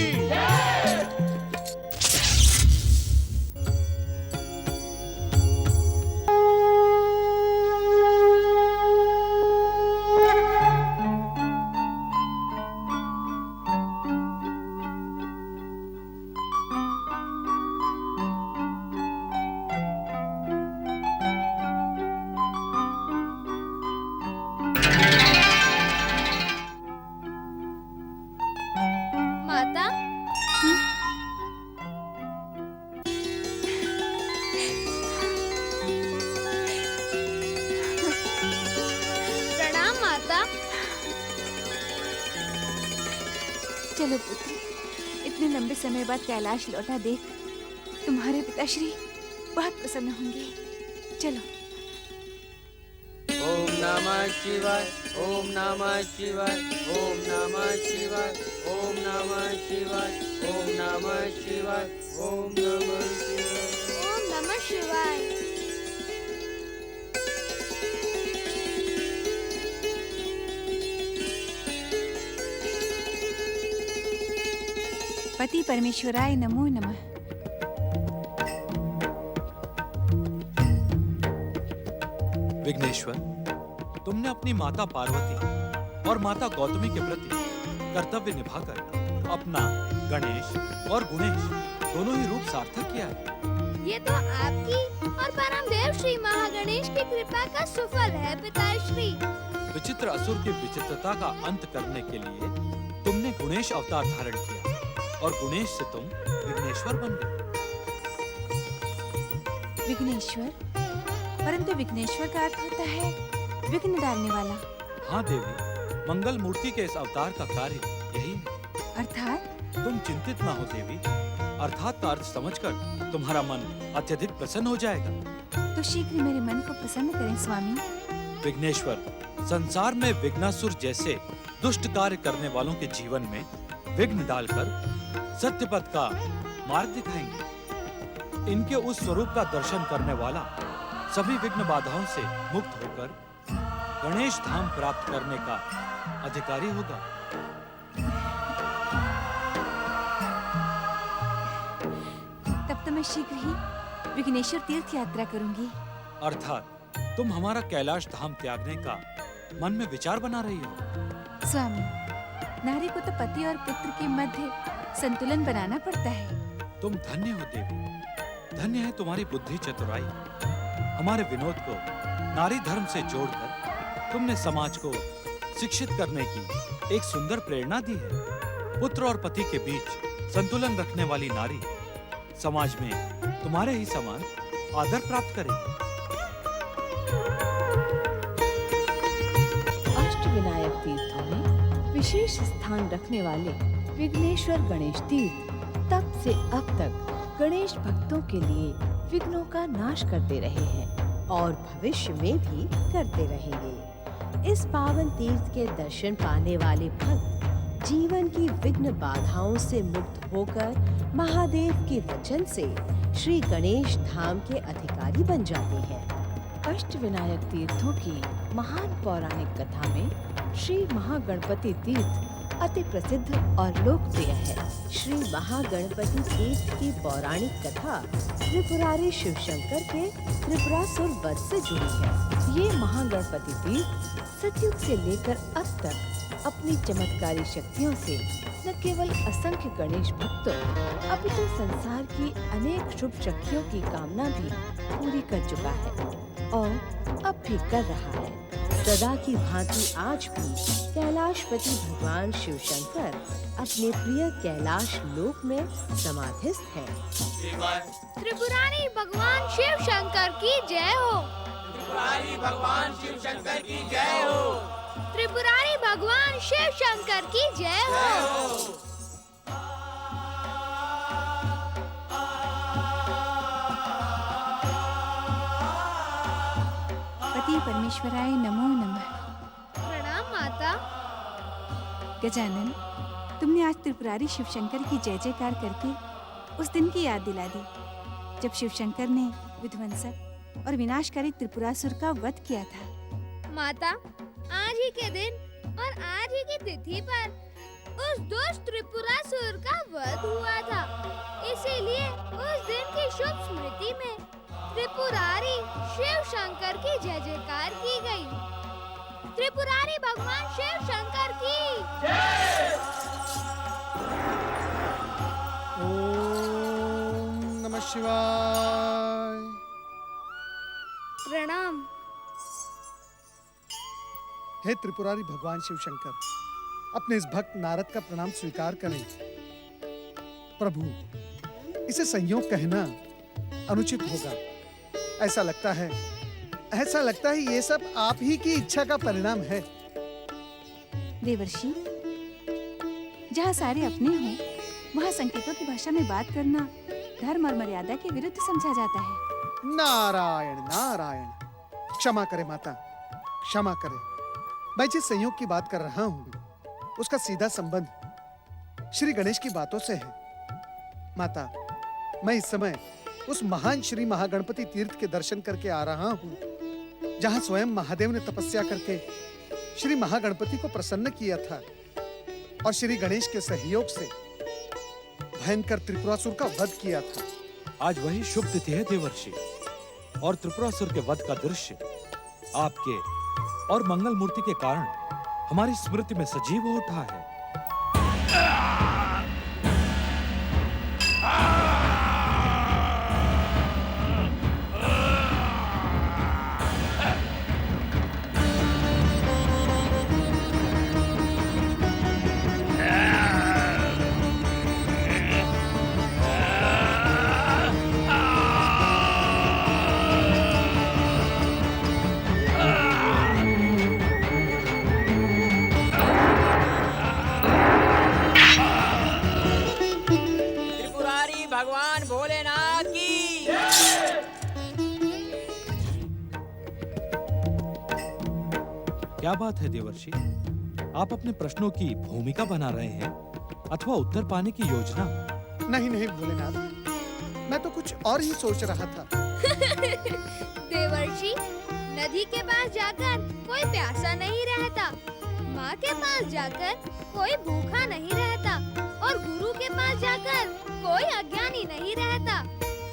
माता, प्रणाम माता। चलो पुत्र, इतने लंबे समय बाद कैलाश लौटा देख तुम्हारे पिताश्री बहुत प्रसन्न होंगे। चलो। ओम नमः शिवाय, ओम नमः शिवाय, ओम नमः शिवाय, ओम नमः शिवाय, ओम नमः शिवाय, ओम नमः शिवाय। ओम नमः शिवाय। पति परमेश्वराय नमो नमः। विघ्नेश्वर, तुमने अपनी माता पार्वती और माता गौतमी के प्रति कर्तव्य निभाकर अपना गणेश और गुणेश दोनों ही रूप सार्थक किया है। ये तो आपकी और परमदेव श्री महागणेश की कृपा का सुफल है पिताश्री। विचित्र असुर की विचित्रता का अंत करने के लिए तुमने गुणेश अवतार धारण किया और गुणेश से तुम विघ्नेश्वर बन गए। विघ्नेश्वर, परंतु विघ्नेश्वर का अर्थ होता है विघ्न डालने वाला। हाँ देवी, मंगल मूर्ति के इस अवतार का कार्य यही है। अर्थात तुम चिंतित ना हो देवी, अर्थात का अर्थ समझकर तुम्हारा मन अत्यधिक प्रसन्न हो जाएगा। तो शीघ्र मेरे मन को प्रसन्न करें स्वामी। विघ्नेश्वर, संसार में विघ्नासुर जैसे दुष्ट कार्य करने वालों के जीवन में विघ्न डालकर सत्य पथ का मार्ग दिखाएंगे। इनके उस स्वरूप का दर्शन करने वाला सभी विघ्न बाधाओं से मुक्त होकर गणेश धाम प्राप्त करने का अधिकारी होगा। तब तो मैं शीघ्र ही विघ्नेश्वर तीर्थ यात्रा करूंगी। अर्थात तुम हमारा कैलाश धाम त्यागने का मन में विचार बना रही हो। स्वामी, नारी को तो पति और पुत्र के मध्य संतुलन बनाना पड़ता है। तुम धन्य हो देवी, धन्य है तुम्हारी बुद्धि चतुराई। हमारे विनोद को नारी धर्म से जोड़कर तुमने समाज को शिक्षित करने की एक सुंदर प्रेरणा दी है। पुत्र और पति के बीच संतुलन रखने वाली नारी समाज में तुम्हारे ही समान आदर प्राप्त करेगी। अष्टविनायक तीर्थों में विशेष स्थान रखने वाले विघ्नेश्वर गणेश तीर्थ तब से अब तक गणेश भक्तों के लिए विघ्नों का नाश करते रहे हैं और भविष्य में भी करते रहेंगे। इस पावन तीर्थ के दर्शन पाने वाले भक्त जीवन की विघ्न बाधाओं से मुक्त होकर महादेव के वचन से श्री गणेश धाम के अधिकारी बन जाते हैं। अष्टविनायक तीर्थों की महान पौराणिक कथा में श्री महागणपति तीर्थ अति प्रसिद्ध और लोकप्रिय है। श्री महागणपति तीर्थ की पौराणिक कथा त्रिपुरारी शिवशंकर के त्रिपुरासुर वध से जुड़ी है। ये महागणपति तीर्थ सतयुग से लेकर अब तक अपनी चमत्कारी शक्तियों से न केवल असंख्य गणेश भक्तों अपितु संसार की अनेक शुभ शक्तियों की कामना भी पूरी कर चुका है और अब भी कर रहा है। सदा की भांति आज भी कैलाशपति भगवान शिवशंकर अपने प्रिय कैलाश लोक में समाधिस्थ है। त्रिपुरारी भगवान शिव शंकर की जय हो। त्रिपुरारी भगवान शिव शंकर की जय हो। त्रिपुरारी भगवान शिव शंकर की जय हो। पति परमेश्वराय नमो नमः। प्रणाम माता। गजानन, तुमने आज त्रिपुरारी शिवशंकर की जय जयकार करके उस दिन की याद दिला दी जब शिवशंकर ने विध्वंसक और विनाशकारी त्रिपुरासुर का वध किया था। माता, आज ही के दिन और आज ही की तिथि पर उस दुष्ट त्रिपुरासुर का वध हुआ था। इसीलिए उस दिन की शुभ स्मृति में त्रिपुरारी शिव शंकर की जय जयकार की गई। त्रिपुरारी भगवान शिव शंकर की जय। ओम नमः शिवाय। प्रणाम। हे त्रिपुरारी भगवान शिव शंकर, अपने इस भक्त नारद का प्रणाम स्वीकार करें। प्रभु, इसे संयोग कहना अनुचित होगा। ऐसा लगता है ये सब आप ही की इच्छा का परिणाम है। देवर्षि, जहाँ सारे अपने हों, वहाँ संकेतों की भाषा में बात करना धर्म और मर्यादा के विरुद्ध समझा जाता है। नारायण नारायण, क्षमा करे माता, क्षमा करे। मैं जिस संयोग की बात कर रहा हूँ उसका सीधा संबंध श्री गणेश की बातों से है। माता, मैं इस समय उस महान श्री महागणपति तीर्थ के दर्शन करके आ रहा हूँ जहाँ स्वयं महादेव ने तपस्या करके श्री महागणपति को प्रसन्न किया था और श्री गणेश के सहयोग से भयंकर त्रिपुरासुर का वध किया था। आज वही शुभ तिथि है देवर्षि, और त्रिपुरासुर के वध का दृश्य आपके और मंगल मूर्ति के कारण हमारी स्मृति में सजीव हो उठा है। भगवान भोलेनाथ की क्या बात है देवर्षि, आप अपने प्रश्नों की भूमिका बना रहे हैं अथवा उत्तर पाने की योजना? नहीं नहीं भोलेनाथ, मैं तो कुछ और ही सोच रहा था। देवर्षि, नदी के पास जाकर कोई प्यासा नहीं रहता, माँ के पास जाकर कोई भूखा नहीं रहता और गुरु के पास जाकर कोई अज्ञानी नहीं रहता।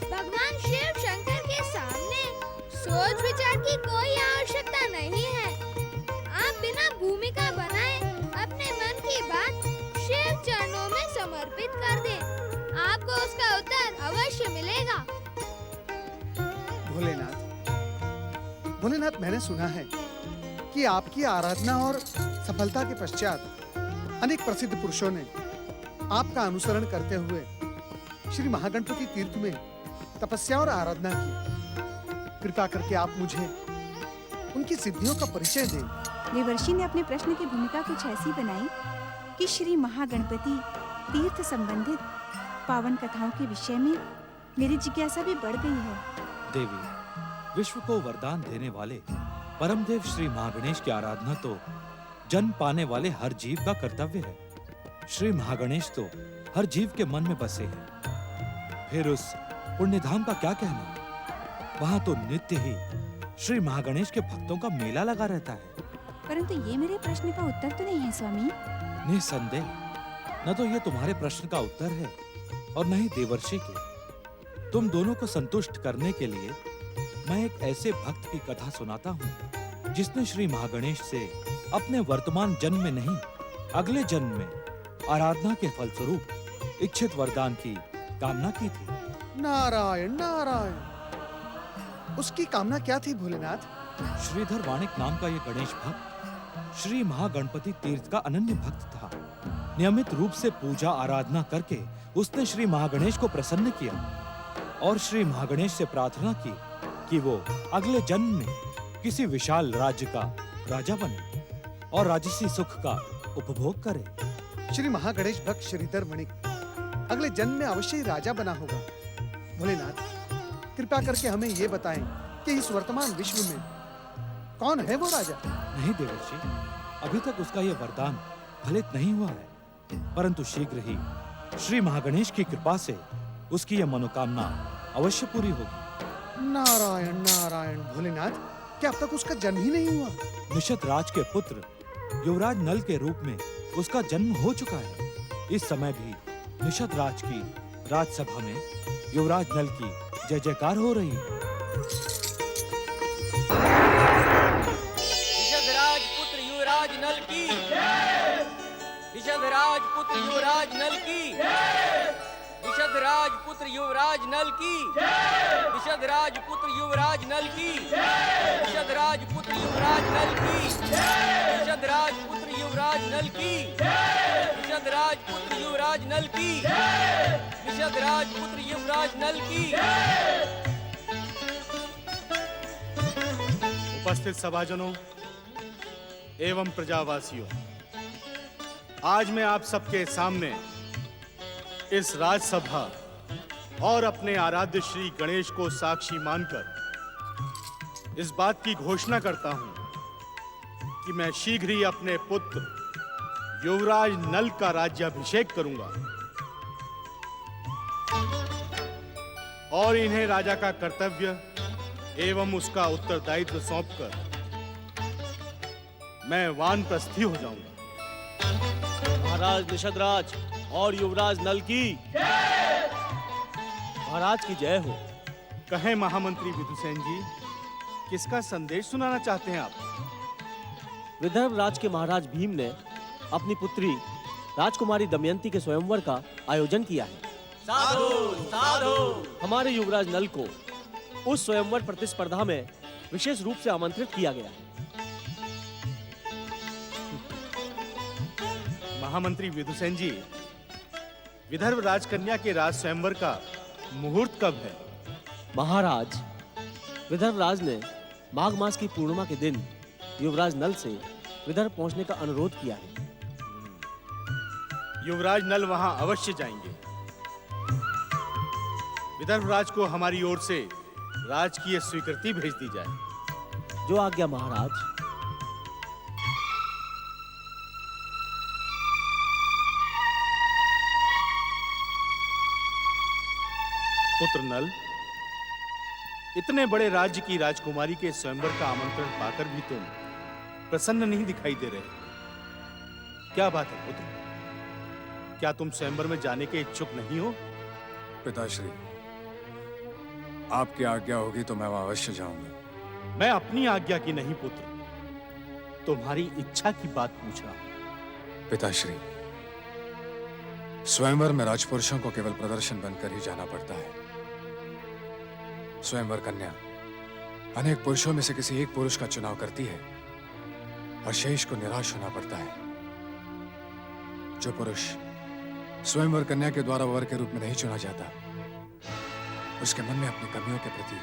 भगवान शिव शंकर के सामने सोच विचार की कोई आवश्यकता नहीं है। आप बिना भूमिका बनाए अपने मन की बात शिव चरणों में समर्पित कर दें, आपको उसका उत्तर अवश्य मिलेगा। भोलेनाथ, मैंने सुना है कि आपकी आराधना और सफलता के पश्चात अनेक प्रसिद्ध पुरुषों ने आपका अनुसरण करते हुए श्री महागणपति तीर्थ में तपस्या और आराधना की। कृपा करके आप मुझे उनकी सिद्धियों का परिचय दें। देवर्षि ने अपने प्रश्न की भूमिका कुछ ऐसी बनाई कि श्री महागणपति तीर्थ संबंधित पावन कथाओं के विषय में मेरी जिज्ञासा भी बढ़ गई है। देवी, विश्व को वरदान देने वाले परमदेव श्री महागणेश की आराधना तो जन्म पाने वाले हर जीव का कर्तव्य है। श्री महागणेश तो हर जीव के मन में बसे हैं। फिर उस पुण्यधाम का क्या कहना? वहाँ तो नित्य ही श्री महागणेश के भक्तों का मेला लगा रहता है। परंतु ये मेरे प्रश्न का उत्तर तो नहीं है स्वामी। निसंदेह, न तो ये तुम्हारे प्रश्न का उत्तर है और न ही देवर्षि के। तुम दोनों को संतुष्ट करने के लिए मैं एक ऐसे भक्त की कथा सुनाता हूँ जिसने श्री महागणेश से अपने वर्तमान जन्म में नहीं, अगले जन्म में आराधना के फलस्वरूप इच्छित वरदान की कामना की थी। नारायण नारायण। उसकी कामना क्या थी भोलेनाथ? श्रीधर वाणिक नाम का ये गणेश भक्त श्री महागणपति तीर्थ का अनन्य भक्त था। नियमित रूप से पूजा आराधना करके उसने श्री महागणेश को प्रसन्न किया और श्री महागणेश से प्रार्थना की कि वो अगले जन्म में किसी विशाल राज्य का राजा बने और राजसी सुख का उपभोग करे। श्री महागणेश भक्त श्रीधर वणिक अगले जन्म में अवश्य ही राजा बना होगा। भोलेनाथ, कृपा करके हमें ये बताएं कि इस वर्तमान विश्व में कौन है वो राजा? नहीं देवर्षि, अभी तक उसका यह वरदान फलित नहीं हुआ है, परंतु शीघ्र ही श्री महागणेश की कृपा से उसकी यह मनोकामना अवश्य पूरी होगी। नारायण नारायण। भोलेनाथ, क्या अब तक उसका जन्म ही नहीं हुआ? निषद राज के पुत्र युवराज नल के रूप में उसका जन्म हो चुका है। इस समय भी निषद राज की राजसभा में युवराज नल की जय जयकार हो रही है। निषद पुत्र युवराज नल की, निषद पुत्र युवराज नल की, निषद पुत्र युवराज नल की, निषद पुत्र युवराज नल की, निषद पुत्र युवराज नल की, निषद पुत्र युवराज नल की, निषद पुत्र युवराज नल की, निषद पुत्र युवराज नल की। उपस्थित सभाजनों एवं प्रजावासियों, आज मैं आप सबके सामने इस राजसभा और अपने आराध्य श्री गणेश को साक्षी मानकर इस बात की घोषणा करता हूं कि मैं शीघ्र ही अपने पुत्र युवराज नल का राज्याभिषेक करूंगा और इन्हें राजा का कर्तव्य एवं उसका उत्तरदायित्व सौंपकर मैं वानप्रस्थी हो जाऊंगा। महाराज निषदराज और युवराज नल की महाराज की जय हो। कहें महामंत्री विदुसेन जी, किसका संदेश सुनाना चाहते हैं आप? विदर्भ राज के महाराज भीम ने अपनी पुत्री राजकुमारी दमयंती के स्वयंवर का आयोजन किया है। साधु साधु। हमारे युवराज नल को उस स्वयंवर प्रतिस्पर्धा में विशेष रूप से आमंत्रित किया गया है। महामंत्री विदुसेन जी, विदर्भ राजकन्या के राज स्वयंवर का मुहूर्त कब है? महाराज, विदर्भ राज ने माघ मास की पूर्णिमा के दिन युवराज नल से विदर्भ पहुंचने का अनुरोध किया है। युवराज नल वहां अवश्य जाएंगे। विदर्भ राज को हमारी ओर से राजकीय स्वीकृति भेज दी जाए। जो आज्ञा महाराज। पुत्र नल, इतने बड़े राज्य की राजकुमारी के स्वयंवर का आमंत्रण पाकर भी तुम प्रसन्न नहीं दिखाई दे रहे। क्या बात है पुत्र? क्या तुम स्वयंवर में जाने के इच्छुक नहीं हो? पिताश्री, आपकी आज्ञा होगी तो मैं वहां अवश्य जाऊंगा। मैं अपनी आज्ञा की नहीं पुत्र, तुम्हारी इच्छा की बात पूछ रहा हूं। पिताश्री, स्वयंवर में राजपुरुषों को केवल प्रदर्शन बनकर ही जाना पड़ता है। स्वयंवर कन्या अनेक पुरुषों में से किसी एक पुरुष का चुनाव करती है और शेष को निराश होना पड़ता है। जो पुरुष स्वयंवर कन्या के द्वारा वर के रूप में नहीं चुना जाता, उसके मन में अपनी कमियों के प्रति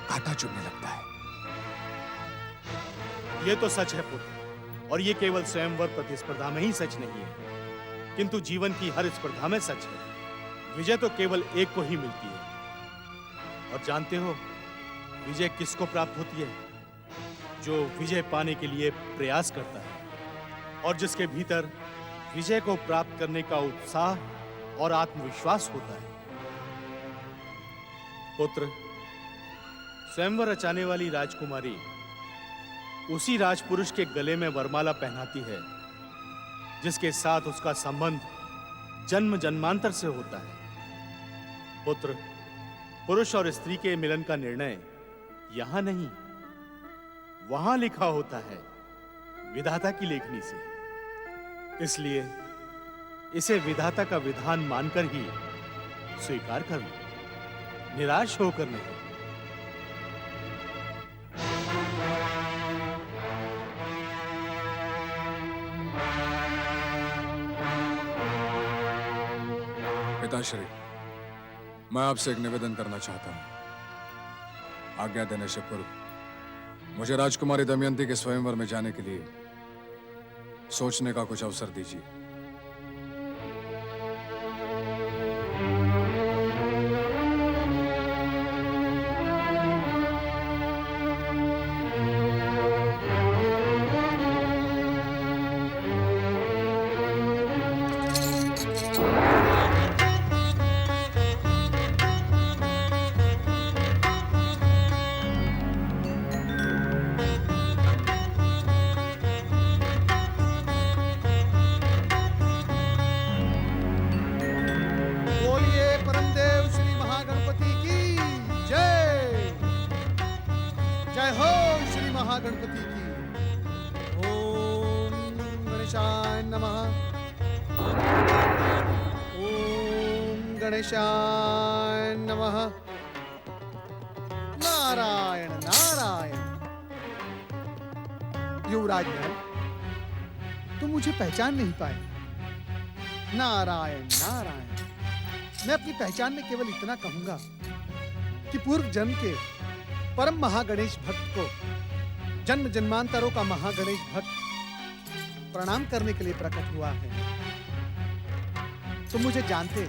कांटा चुभने लगता है। यह तो सच है पुत्र, और ये केवल स्वयंवर प्रतिस्पर्धा में ही सच नहीं है, किंतु जीवन की हर स्पर्धा में सच है। विजय तो केवल एक को ही मिलती है, और जानते हो विजय किसको प्राप्त होती है? जो विजय पाने के लिए प्रयास करता है और जिसके भीतर विजय को प्राप्त करने का उत्साह और आत्मविश्वास होता है। पुत्र, स्वयंवर रचाने वाली राजकुमारी उसी राजपुरुष के गले में वरमाला पहनाती है जिसके साथ उसका संबंध जन्म जन्मांतर से होता है। पुत्र, पुरुष और स्त्री के मिलन का निर्णय यहां नहीं, वहां लिखा होता है विधाता की लेखनी से। इसलिए इसे विधाता का विधान मानकर ही स्वीकार कर लो, निराश होकर नहीं। पिताश्री, मैं आपसे एक निवेदन करना चाहता हूं। आज्ञा देने से पूर्व मुझे राजकुमारी दमयंती के स्वयंवर में जाने के लिए सोचने का कुछ अवसर दीजिए। गणपति की। ओम गणेशाय नमः। ओम गणेशाय नमः। नारायण नारायण। युवराज महल, तुम मुझे पहचान नहीं पाए। नारायण नारायण। मैं अपनी पहचान में केवल इतना कहूंगा कि पूर्व जन्म के परम महागणेश भक्त को जन्म जन्मांतरों का महागणेश भक्त प्रणाम करने के लिए प्रकट हुआ है। तुम मुझे जानते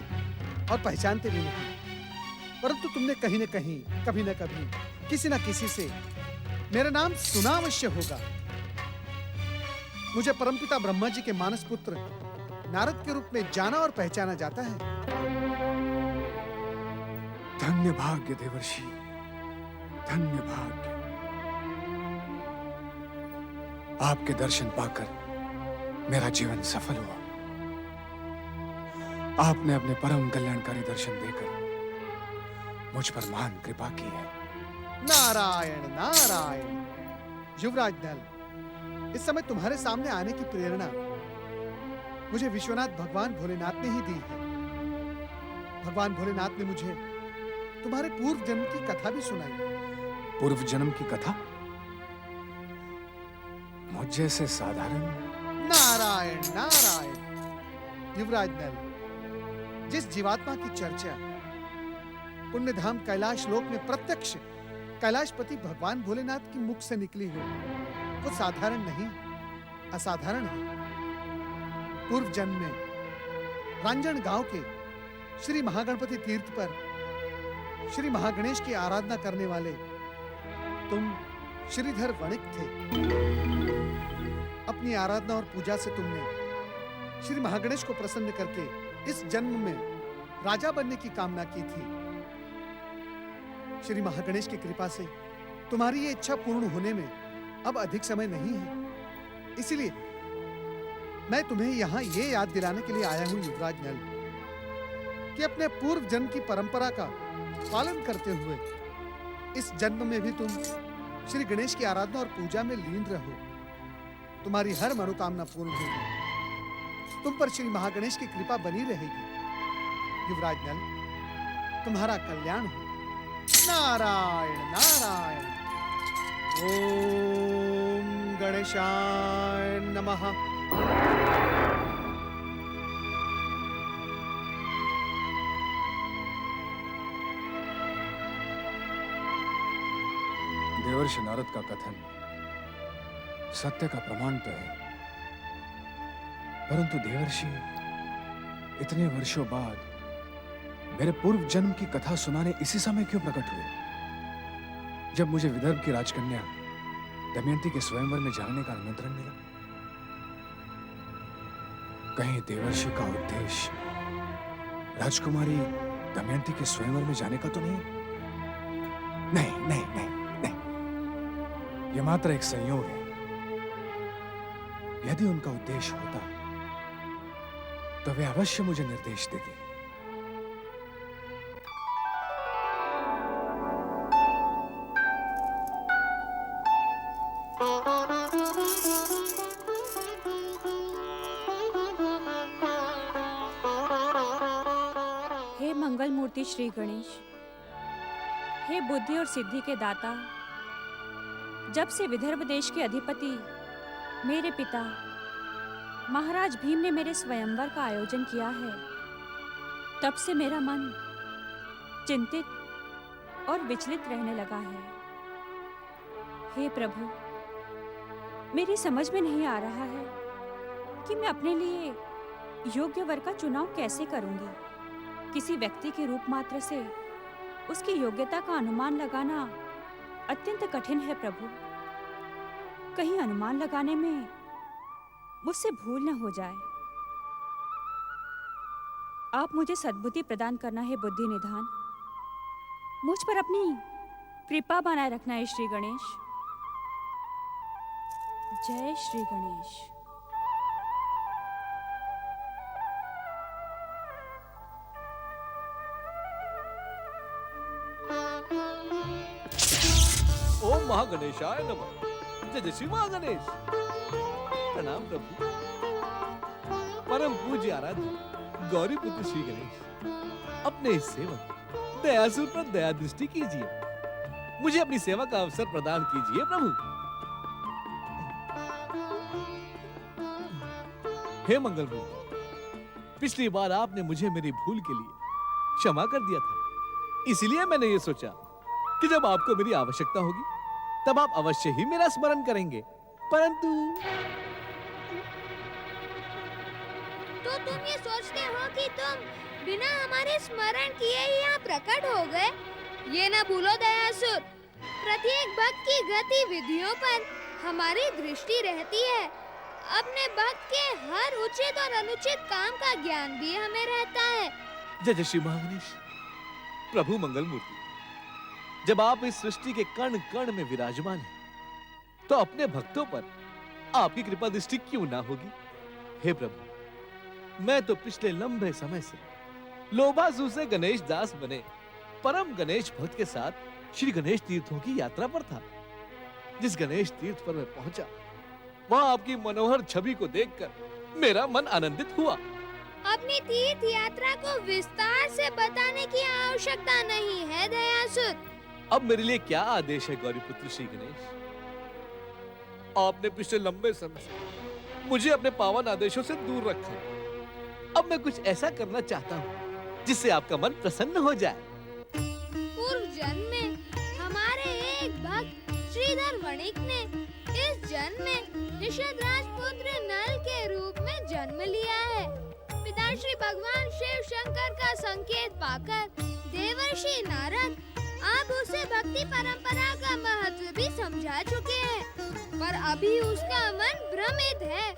और पहचानते भी नहीं, परंतु तुमने कहीं न कहीं, कभी न कभी, किसी न किसी से मेरा नाम सुना अवश्य होगा। मुझे परमपिता ब्रह्मा जी के मानस पुत्र नारद के रूप में जाना और पहचाना जाता है। धन्य भाग्य देवर्षि, धन्य भाग्य। आपके दर्शन पाकर मेरा जीवन सफल हुआ। आपने अपने परम कल्याणकारी दर्शन देकर मुझ पर महान कृपा की है। नारायण नारायण। युवराज नल, इस समय तुम्हारे सामने आने की प्रेरणा मुझे विश्वनाथ भगवान भोलेनाथ ने ही दी है। भगवान भोलेनाथ ने मुझे तुम्हारे पूर्व जन्म की कथा भी सुनाई। पूर्व जन्म की कथा? मुझ जैसे साधारण? नारायण नारायण। युवराज नल, जिस जीवात्मा की चर्चा पुण्यधाम कैलाश लोक में प्रत्यक्ष कैलाशपति भगवान भोलेनाथ की मुख से निकली हो, वो साधारण नहीं, असाधारण है। पूर्व जन्म में रांजन गांव के श्री महागणपति तीर्थ पर श्री महागणेश की आराधना करने वाले तुम श्रीधर वणिक थे। अपनी आराधना और पूजा से तुमने श्री महागणेश को प्रसन्न करके इस जन्म में राजा बनने की कामना की थी। श्री महागणेश की कृपा से तुम्हारी ये इच्छा पूर्ण होने में अब अधिक समय नहीं है। इसीलिए मैं तुम्हें यहाँ ये याद दिलाने के लिए आया हूँ युवराज नल कि अपने पूर्व जन्म की परंपरा का पालन करते हुए इस जन्म में भी तुम श्री गणेश की आराधना और पूजा में लीन रहो। तुम्हारी हर मनोकामना पूर्ण होगी। तुम पर श्री महागणेश की कृपा बनी रहेगी। युवराज नल, तुम्हारा कल्याण हो। नारायण नारायण। ओम गणेशाय नमः। देवर्षि नारद का कथन सत्य का प्रमाण तो है, परंतु देवर्षि इतने वर्षों बाद मेरे पूर्व जन्म की कथा सुनाने इसी समय क्यों प्रकट हुए, जब मुझे विदर्भ की राजकन्या दमयंती के स्वयंवर में जाने का निमंत्रण मिला? कहीं देवर्षि का उद्देश्य राजकुमारी दमयंती के स्वयंवर में जाने का तो नहीं? नहीं नहीं नहीं नहीं, यह मात्र एक संयोग है। यदि उनका उद्देश्य होता तो वे अवश्य मुझे निर्देश देते। हे मंगल मूर्ति श्री गणेश, हे बुद्धि और सिद्धि के दाता, जब से विदर्भ देश के अधिपति मेरे पिता महाराज भीम ने मेरे स्वयंवर का आयोजन किया है, तब से मेरा मन चिंतित और विचलित रहने लगा है। हे प्रभु, मेरी समझ में नहीं आ रहा है कि मैं अपने लिए योग्य वर का चुनाव कैसे करूंगी। किसी व्यक्ति के रूप मात्र से उसकी योग्यता का अनुमान लगाना अत्यंत कठिन है प्रभु। कहीं अनुमान लगाने में मुझसे भूल न हो जाए। आप मुझे सद्बुद्धि प्रदान करना है बुद्धि निधान। मुझ पर अपनी कृपा बनाए रखना है श्री गणेश। जय श्री गणेश। ओम महागणेशाय नमः। जय जय श्री महागणेश। प्रणाम प्रभु। परम पूज्य आराध्य गौरी पुत्र श्री गणेश, अपने इस सेवक दयासुर पर दया दृष्टि कीजिए। मुझे अपनी सेवा का अवसर प्रदान कीजिए प्रभु। हे मंगल मूर्ति, पिछली बार आपने मुझे मेरी भूल के लिए क्षमा कर दिया था, इसलिए मैंने ये सोचा कि जब आपको मेरी आवश्यकता होगी तब आप अवश्य ही मेरा स्मरण करेंगे। परंतु तो तुम ये सोचते हो कि तुम बिना हमारे स्मरण किए ही यहाँ प्रकट हो गए? ये ना भूलो दयासुर, प्रत्येक भक्त की गतिविधियों पर हमारी दृष्टि रहती है। अपने भक्त के हर उचित और अनुचित काम का ज्ञान भी हमें रहता है। जय जय श्री महागणेश। प्रभु मंगल मूर्ति, जब आप इस सृष्टि के कण कण में विराजमान हैं, तो अपने भक्तों पर आपकी कृपा दृष्टि क्यों ना होगी? हे प्रभु, मैं तो पिछले लंबे समय से लोभासु से गणेश दास बने परम गणेश भक्त के साथ श्री गणेश तीर्थों की यात्रा पर था। जिस गणेश तीर्थ पर मैं पहुंचा, वहां आपकी मनोहर छवि को देखकर मेरा मन आनंदित हुआ। अपनी तीर्थ यात्रा को विस्तार से बताने की आवश्यकता नहीं है दयासुर। अब मेरे लिए क्या आदेश है गौरीपुत्र श्री गणेश? आपने पिछले लंबे समय से मुझे अपने पावन आदेशों से दूर रखा है। अब मैं कुछ ऐसा करना चाहता हूँ जिससे आपका मन प्रसन्न हो जाए। पूर्व जन्म में हमारे एक भक्त श्रीधर वणिक ने इस जन्म में निषद राजपुत्र नल के रूप में जन्म लिया है। पिताश्री भगवान शिव शंकर का संकेत पाकर देवर्षि नारद आप उसे भक्ति परंपरा का महत्व भी समझा चुके हैं, पर अभी उसका मन भ्रमित है।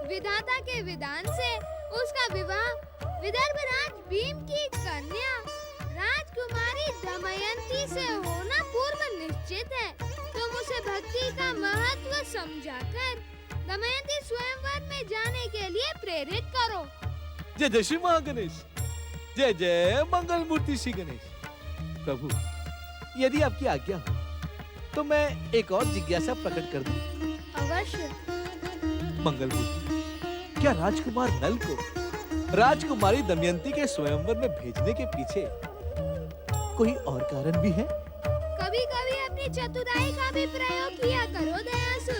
विधाता के विधान से उसका विवाह विदर्भ राज भीम की कन्या राजकुमारी दमयंती से उचित है तुम उसे भक्ति का महत्व समझाकर दमयंती स्वयंवर में जाने के लिए प्रेरित करो। जय जय श्री महागणेश, जय जय मंगल मूर्ति श्री गणेश। प्रभु, यदि आपकी आज्ञा हो तो मैं एक और जिज्ञासा प्रकट कर दूं। अवश्य। मंगल मूर्ति, क्या राजकुमार नल को राजकुमारी दमयंती के स्वयंवर में भेजने के पीछे कोई और कारण भी है? कभी कभी अपनी चतुराई का भी प्रयोग किया करो दयासु।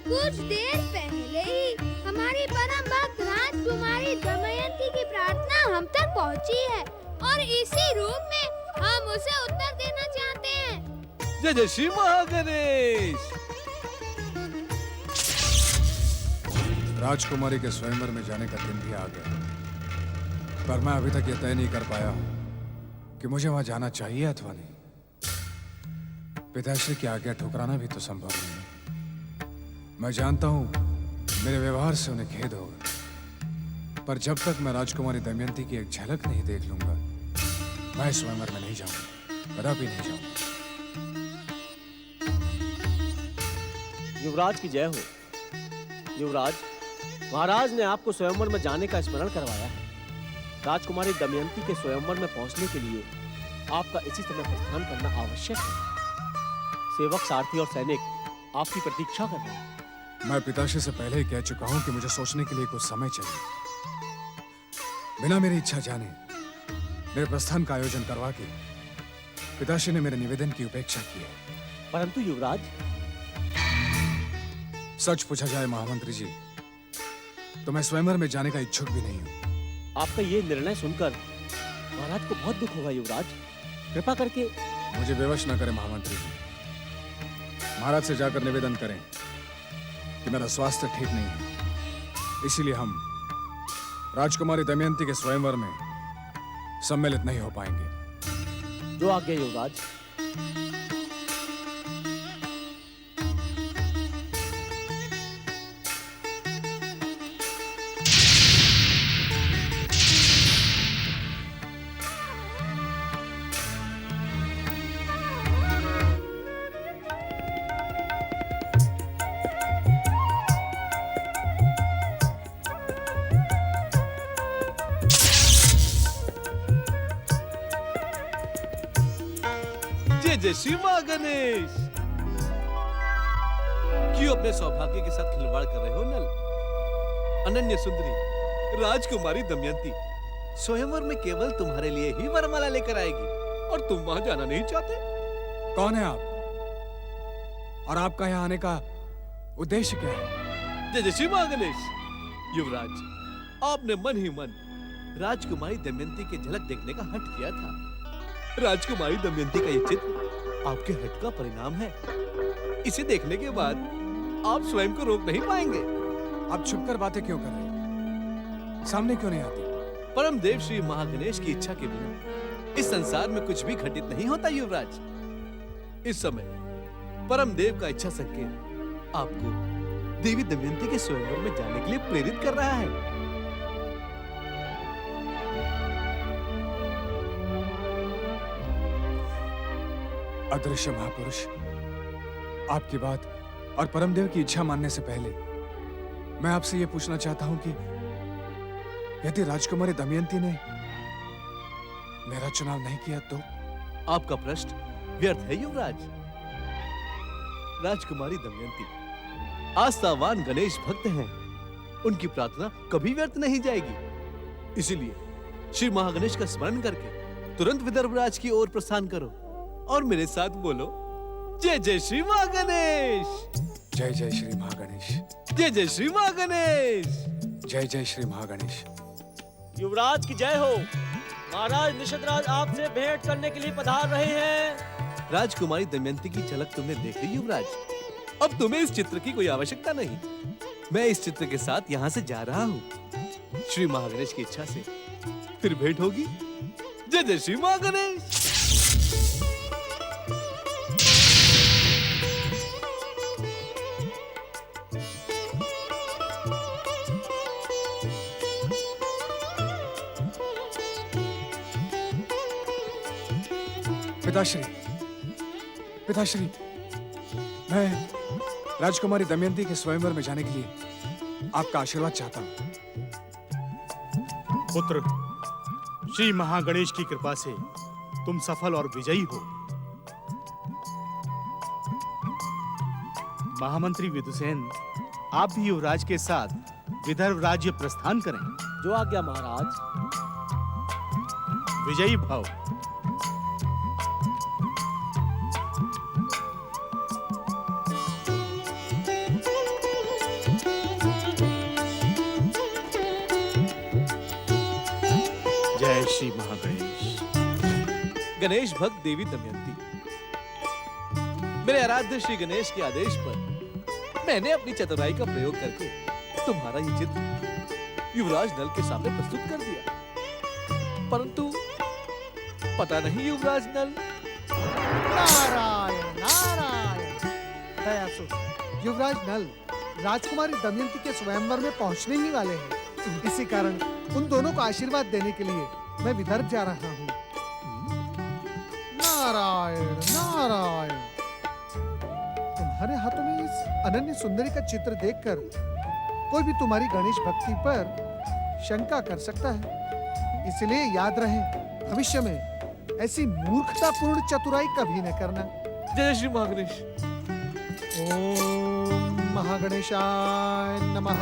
कुछ देर पहले ही हमारी परम भक्त राजकुमारी दमयंती की प्रार्थना हम तक पहुंची है और इसी रूप में हम उसे उत्तर देना चाहते हैं। जय जय श्री महागणेश। राजकुमारी के स्वयंवर में जाने का दिन भी आ गया, पर मैं अभी तक ये तय नहीं कर पाया कि मुझे वहां जाना चाहिए अथवा नहीं। पिताश्री की आज्ञा ठुकराना भी तो संभव नहीं है। मैं जानता हूं मेरे व्यवहार से उन्हें खेद होगा, पर जब तक मैं राजकुमारी दमयंती की एक झलक नहीं देख लूंगा, मैं स्वयंवर में नहीं जाऊंगा, कदापि नहीं जाऊंगा। युवराज की जय हो। युवराज, महाराज ने आपको स्वयंवर में जाने का स्मरण करवाया है। राजकुमारी दमयंती के स्वयंवर में पहुंचने के लिए आपका इसी समय प्रस्थान करना आवश्यक है। सेवक, सारथी और सैनिक आपकी प्रतीक्षा कर रहे हैं। मैं पिताश्री से पहले ही कह चुका हूं कि मुझे सोचने के लिए कुछ समय चाहिए। बिना मेरी इच्छा जाने मेरे प्रस्थान का आयोजन करवा के पिताश्री ने मेरे निवेदन की उपेक्षा की है। परंतु युवराज, सच पूछा जाए महामंत्री जी, तो मैं स्वयंवर में जाने का इच्छुक भी नहीं हूं। आपका ये निर्णय सुनकर महाराज को बहुत दुख होगा। युवराज, कृपा करके मुझे विवश न करें महामंत्री जी। महाराज से जाकर निवेदन करें कि मेरा स्वास्थ्य ठीक नहीं है, इसीलिए हम राजकुमारी दमयंती के स्वयंवर में सम्मिलित नहीं हो पाएंगे। जो आज्ञा युवराज। जय श्री महागणेश। क्यों अपने सौभाग्य के साथ खिलवाड़ कर रहे हो नल? अनन्य सुंदरी राजकुमारी दमयंती स्वयंवर में केवल तुम्हारे लिए ही वरमाला लेकर आएगी और तुम वहां जाना नहीं चाहते। कौन है आप और आपका यहाँ आने का उद्देश्य क्या है? जय श्री महागणेश। युवराज, आपने मन ही मन राजकुमारी दमयंती की झलक देखने का हठ किया था। राजकुमारी दमयंती का ये चित्र आपके हट का परिणाम है। इसे देखने के बाद आप स्वयं को रोक नहीं पाएंगे। आप छुपकर बातें क्यों कर रहे हैं? सामने क्यों नहीं आती? परम देव श्री महागणेश की इच्छा के बिना इस संसार में कुछ भी घटित नहीं होता युवराज। इस समय परम देव का इच्छा संकेत आपको देवी दमयंती के स्वयंवर में जाने के लिए प्रेरित कर रहा है। अदृश्य महापुरुष, आपकी बात और परमदेव की इच्छा मानने से पहले मैं आपसे यह पूछना चाहता हूं कि यदि राजकुमारी दमयंती ने मेरा चुनाव नहीं किया तो? आपका प्रश्न व्यर्थ है युवराज। राजकुमारी दमयंती आस्थावान गणेश भक्त हैं। उनकी प्रार्थना कभी व्यर्थ नहीं जाएगी। इसीलिए श्री महागणेश का स्मरण करके तुरंत विदर्भराज की ओर प्रस्थान करो और मेरे साथ बोलो, जय जय श्री महागणेश। जय जय श्री महागणेश। जय जय श्री महागणेश। जय जय श्री महागणेश। युवराज की जय हो। महाराज निषदराज आपसे भेंट करने के लिए पधार रहे हैं। राजकुमारी दमयंती की झलक तुमने देख ली युवराज। अब तुम्हें इस चित्र की कोई आवश्यकता नहीं। मैं इस चित्र के साथ यहाँ से जा रहा हूँ। श्री महागणेश की इच्छा से फिर भेंट होगी। जय जय श्री महागणेश। पिताश्री, पिताश्री, मैं राजकुमारी दमयंती के स्वयंवर में जाने के लिए आपका आशीर्वाद चाहता हूँ। पुत्र, श्री महागणेश की कृपा से तुम सफल और विजयी हो। महामंत्री विदुसेन, आप भी युवराज के साथ विदर्भ राज्य प्रस्थान करें। जो आज्ञा महाराज। विजयी भव। जय श्री महागणेश। गणेश भक्त देवी दमयंती, मेरे आराध्य श्री गणेश के आदेश पर मैंने अपनी चतुराई का प्रयोग करके तुम्हारा ये चित्र युवराज नल के सामने प्रस्तुत कर दिया, परंतु पता नहीं युवराज नल। नारायण नारायण। दयासुर, युवराज नल राजकुमारी दमयंती के स्वयंवर में पहुंचने ही वाले हैं। इसी कारण उन दोनों को आशीर्वाद देने के लिए मैं विदर्भ जा रहा हूँ। नारायण नारायण। तुम्हारे हाथों में इस अनन्य सुंदरी का चित्र देखकर कोई भी तुम्हारी गणेश भक्ति पर शंका कर सकता है, इसलिए याद रहे भविष्य में ऐसी मूर्खतापूर्ण चतुराई कभी न करना। जय श्री महागणेश। ओम महागणेशाय नमः।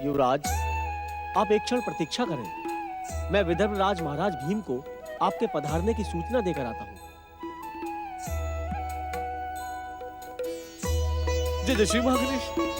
युवराज, आप एक क्षण प्रतीक्षा करें। मैं विदर्भ राज महाराज भीम को आपके पधारने की सूचना देकर आता हूँ। जय जय श्री महागणेश।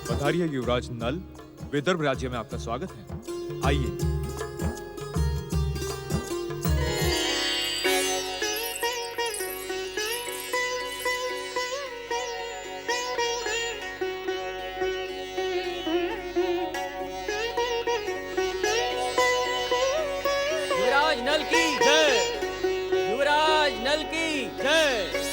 पधारिए युवराज नल, विदर्भ राज्य में आपका स्वागत है। आइए। युवराज नल की जय। युवराज नल की जय।